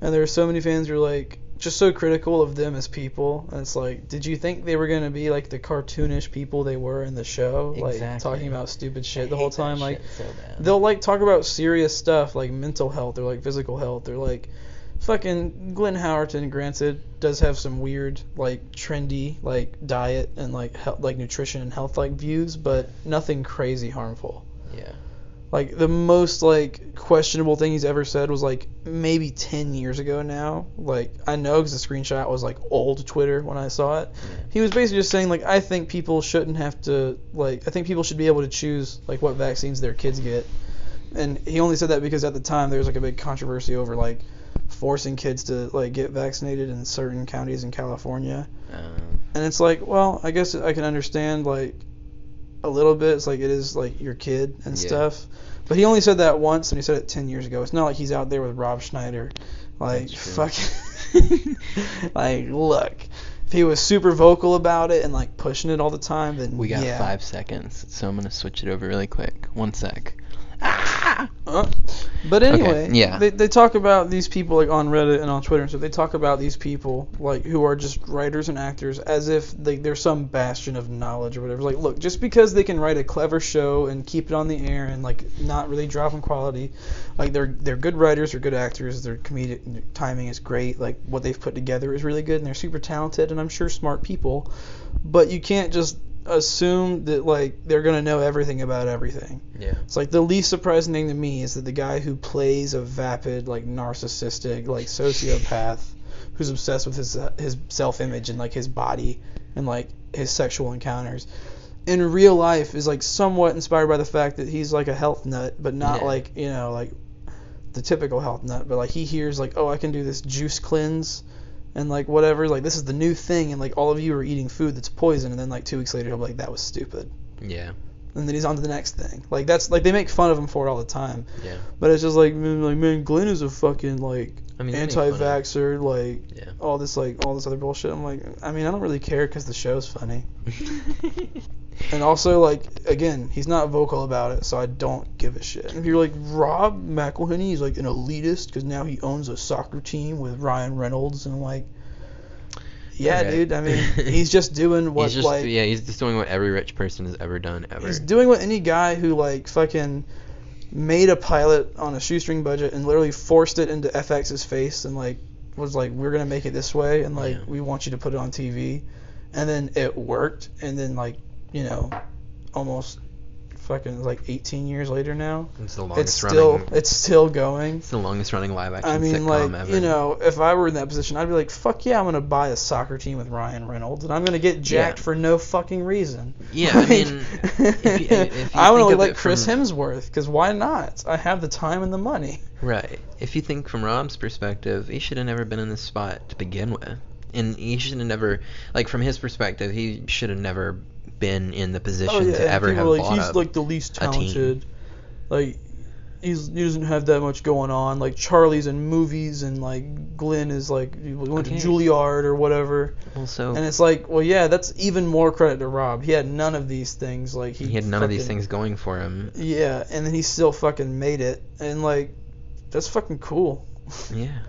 Speaker 2: and there are so many fans who are like just so critical of them as people, and it's like, did you think they were gonna be like the cartoonish people they were in the show, like talking about stupid shit the whole time? Like,
Speaker 1: so
Speaker 2: they'll like talk about serious stuff like mental health or like physical health or like fucking Glenn Howerton, granted, does have some weird like trendy like diet and like like nutrition and health like views, but nothing crazy harmful.
Speaker 1: Yeah.
Speaker 2: Like, the most, like, questionable thing he's ever said was, like, maybe 10 years ago now. Like, I know because the screenshot was, like, old Twitter when I saw it. Yeah. He was basically just saying, like, I think people shouldn't have to, like, I think people should be able to choose, like, what vaccines their kids get. And he only said that because at the time there was, like, a big controversy over, like, forcing kids to, like, get vaccinated in certain counties in California. And it's like, well, I guess I can understand, like, a little bit. It's like, it is like your kid and stuff, but he only said that once, and he said it 10 years ago. It's not like he's out there with Rob Schneider, like, fucking like, look, if he was super vocal about it and like pushing it all the time, then
Speaker 1: we got 5 seconds, so I'm gonna switch it over really quick. 1 sec.
Speaker 2: But anyway,
Speaker 1: Okay, yeah.
Speaker 2: they talk about these people like on Reddit and on Twitter and stuff. They talk about these people like who are just writers and actors as if they're some bastion of knowledge or whatever. Like, look, just because they can write a clever show and keep it on the air and like not really drop in quality, like they're good writers or good actors. Their comedic timing is great. Like what they've put together is really good, and they're super talented and I'm sure smart people. But you can't just assume that like they're gonna know everything about everything.
Speaker 1: Yeah.
Speaker 2: It's like the least surprising thing to me is that the guy who plays a vapid, like narcissistic, like sociopath who's obsessed with his self-image and like his body and like his sexual encounters in real life is like somewhat inspired by the fact that he's like a health nut, but not like, you know, like the typical health nut, but like he hears like, oh, I can do this juice cleanse and like whatever, like this is the new thing, and like all of you are eating food that's poison, and then like 2 weeks later he'll be like, that was stupid.
Speaker 1: Yeah.
Speaker 2: And then he's on to the next thing. Like that's like they make fun of him for it all the time.
Speaker 1: Yeah.
Speaker 2: But it's just like man, Glenn is a fucking like anti-vaxxer, like all this other bullshit. I'm like, I mean, I don't really care because the show's funny. And also, like, again, he's not vocal about it, so I don't give a shit. And if you're like, Rob McElhenney, he's like an elitist because now he owns a soccer team with Ryan Reynolds, and I'm like, yeah, okay, dude, I mean, he's just doing what,
Speaker 1: he's just doing what every rich person has ever done, ever.
Speaker 2: He's doing what any guy who, like, fucking made a pilot on a shoestring budget and literally forced it into FX's face and, like, was like, we're going to make it this way, and, like, we want you to put it on TV. And then it worked, and then, like, you know, almost fucking like 18 years later now, it's still going.
Speaker 1: It's the longest running live action
Speaker 2: sitcom
Speaker 1: like, ever.
Speaker 2: You know, if I were in that position, I'd be like, fuck yeah, I'm gonna buy a soccer team with Ryan Reynolds, and I'm gonna get jacked for no fucking reason.
Speaker 1: Yeah, I mean, if you
Speaker 2: I want to look like Chris Hemsworth, because why not? I have the time and the money.
Speaker 1: Right. If you think from Rob's perspective, he should have never been in this spot to begin with. And he should have never, like, from his perspective, he should have never been in the position to ever have bought
Speaker 2: he's like the least talented. Like, he doesn't have that much going on. Like, Charlie's in movies, and like Glenn is like he went to Juilliard or whatever.
Speaker 1: Also,
Speaker 2: and it's like, well, yeah, that's even more credit to Rob. He had none of these things. Like
Speaker 1: he had none of these things going for him.
Speaker 2: Yeah, and then he still fucking made it, and like that's fucking cool.
Speaker 1: Yeah.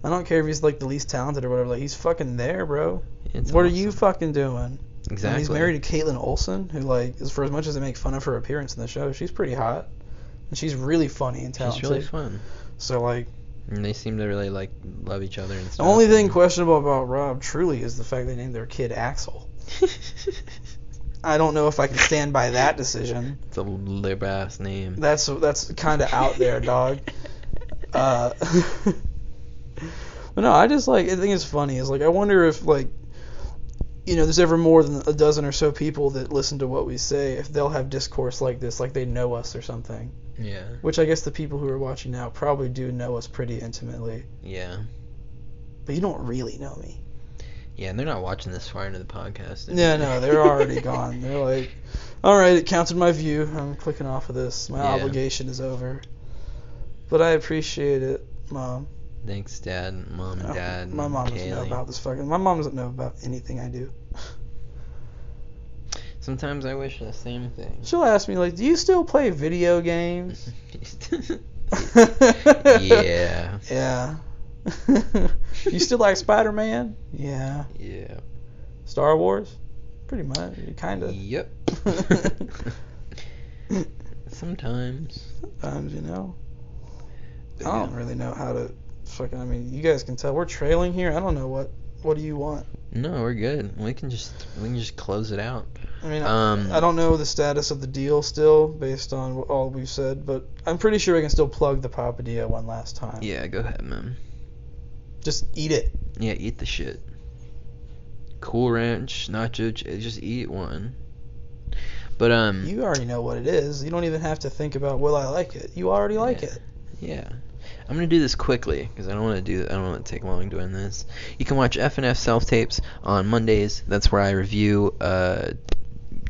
Speaker 2: I don't care if he's like the least talented or whatever. Like, he's fucking there, bro.
Speaker 1: It's
Speaker 2: what awesome. Are you fucking doing?
Speaker 1: Exactly.
Speaker 2: And he's married to Caitlin Olsen, who, like, is for as much as they make fun of her appearance in the show, she's pretty hot, and she's really funny and talented.
Speaker 1: She's really fun.
Speaker 2: So, like,
Speaker 1: and they seem to really like love each other and stuff.
Speaker 2: The only thing questionable about Rob truly is the fact they named their kid Axel. I don't know if I can stand by that decision.
Speaker 1: It's a lib ass name.
Speaker 2: That's kind of out there, dog. But no, I just like, I think it's funny. It's like, I wonder if, like, you know, there's ever more than a dozen or so people that listen to what we say, if they'll have discourse like this, like they know us or something.
Speaker 1: Yeah.
Speaker 2: Which I guess the people who are watching now probably do know us pretty intimately.
Speaker 1: Yeah.
Speaker 2: But you don't really know me.
Speaker 1: Yeah, and they're not watching this far into the podcast.
Speaker 2: Yeah, no, they're already gone. They're like, all right, it counted my view. I'm clicking off of this. My obligation is over. But I appreciate it, Mom.
Speaker 1: Thanks, Dad, Mom, and Dad.
Speaker 2: My mom doesn't know about this fucking. My mom doesn't know about anything I do.
Speaker 1: Sometimes I wish the same thing.
Speaker 2: She'll ask me, like, do you still play video games?
Speaker 1: Yeah.
Speaker 2: Yeah. You still like Spider-Man? Yeah.
Speaker 1: Yeah.
Speaker 2: Star Wars? Pretty much. Kind of.
Speaker 1: Yep. Sometimes.
Speaker 2: Sometimes, you know. I don't really know how to fucking, I mean, you guys can tell we're trailing here. I don't know what do you want?
Speaker 1: No, we're good. We can just close it out.
Speaker 2: I mean, I don't know the status of the deal still based on all we've said, but I'm pretty sure I can still plug the Papadilla one last time.
Speaker 1: Yeah, go ahead, man.
Speaker 2: Just eat it.
Speaker 1: Yeah, eat the shit. Cool Ranch, nacho, just eat one. But
Speaker 2: you already know what it is. You don't even have to think about will I like it. You already like it.
Speaker 1: Yeah. I'm gonna do this quickly because I don't want to take long doing this. You can watch F&F Self Tapes on Mondays. That's where I review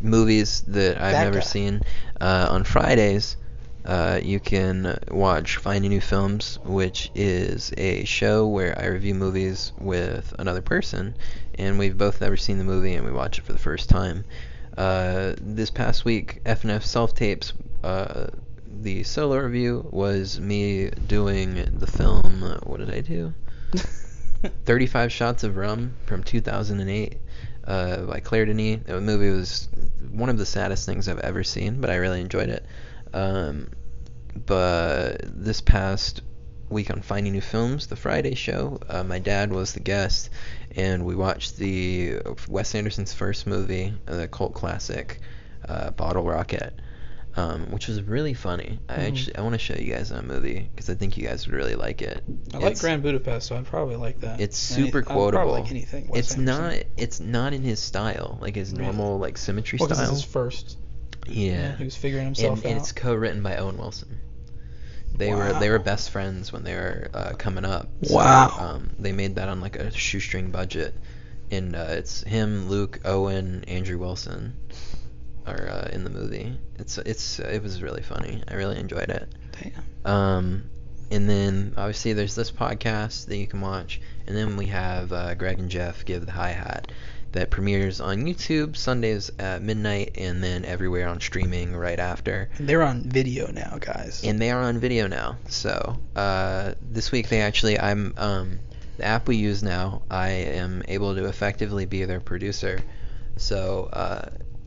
Speaker 1: movies that I've never seen. On Fridays, you can watch Finding New Films, which is a show where I review movies with another person, and we've both never seen the movie and we watch it for the first time. This past week, F&F Self Tapes the solo review was me doing the film. What did I do? 35 Shots of Rum from 2008 by Claire Denis. The movie was one of the saddest things I've ever seen, but I really enjoyed it. But this past week on Finding New Films, the Friday show, my dad was the guest, and we watched the Wes Anderson's first movie, the cult classic, Bottle Rocket, which was really funny. I want to show you guys that movie because I think you guys would really like it.
Speaker 2: I like Grand Budapest, so I'd probably like that.
Speaker 1: It's super quotable.
Speaker 2: I'd probably like anything Wes Anderson.
Speaker 1: It's not in his style, like his normal like symmetry style.
Speaker 2: This is his first.
Speaker 1: Yeah.
Speaker 2: He was figuring himself out.
Speaker 1: And it's co-written by Owen Wilson. They were best friends when they were coming up. So,
Speaker 2: wow.
Speaker 1: They made that on like a shoestring budget, and it's him, Luke, Owen, Andrew Wilson are in the movie. It was really funny. I really enjoyed it.
Speaker 2: Damn.
Speaker 1: And then obviously there's this podcast that you can watch, and then we have Greg and Jeff Give the Hi-Hat that premieres on YouTube Sundays at midnight, and then everywhere on streaming right after.
Speaker 2: They're on video now, guys.
Speaker 1: And they are on video now. So this week the app we use now, I am able to effectively be their producer. So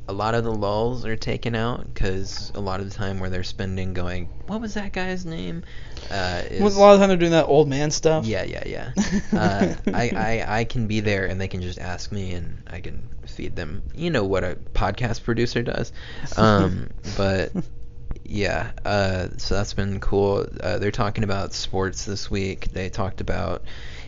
Speaker 1: a lot of the lulls are taken out because a lot of the time where they're spending going, what was that guy's name?
Speaker 2: A lot of the time they're doing that old man stuff.
Speaker 1: Yeah. I can be there and they can just ask me and I can feed them. You know what a podcast producer does. But yeah, so that's been cool. They're talking about sports this week. They talked about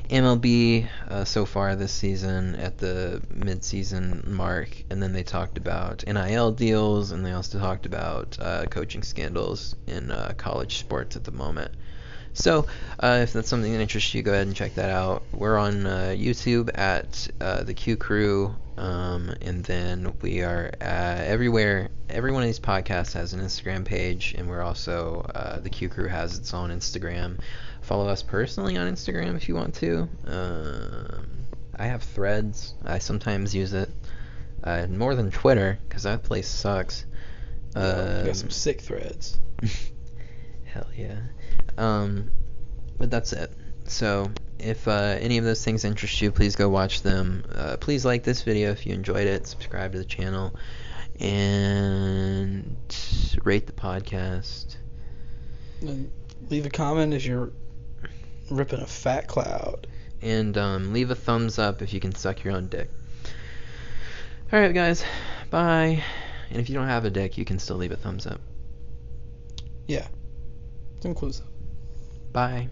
Speaker 1: MLB so far this season at the mid-season mark, and then they talked about NIL deals, and they also talked about coaching scandals in college sports at the moment. So if that's something that interests you, go ahead and check that out. We're on YouTube at the Q Crew, and then we are everywhere. Every one of these podcasts has an Instagram page, and we're also the Q Crew has its own Instagram. Follow us personally on Instagram if you want to. I have Threads. I sometimes use it more than Twitter because that place sucks.
Speaker 2: You got some sick threads.
Speaker 1: Hell yeah. But that's it. So if any of those things interest you, please go watch them. Please like this video if you enjoyed it. Subscribe to the channel. And rate the podcast.
Speaker 2: And leave a comment if you're ripping a fat cloud.
Speaker 1: And leave a thumbs up if you can suck your own dick. Alright guys, bye. And if you don't have a dick, you can still leave a thumbs up.
Speaker 2: Yeah, it's inclusive.
Speaker 1: Bye.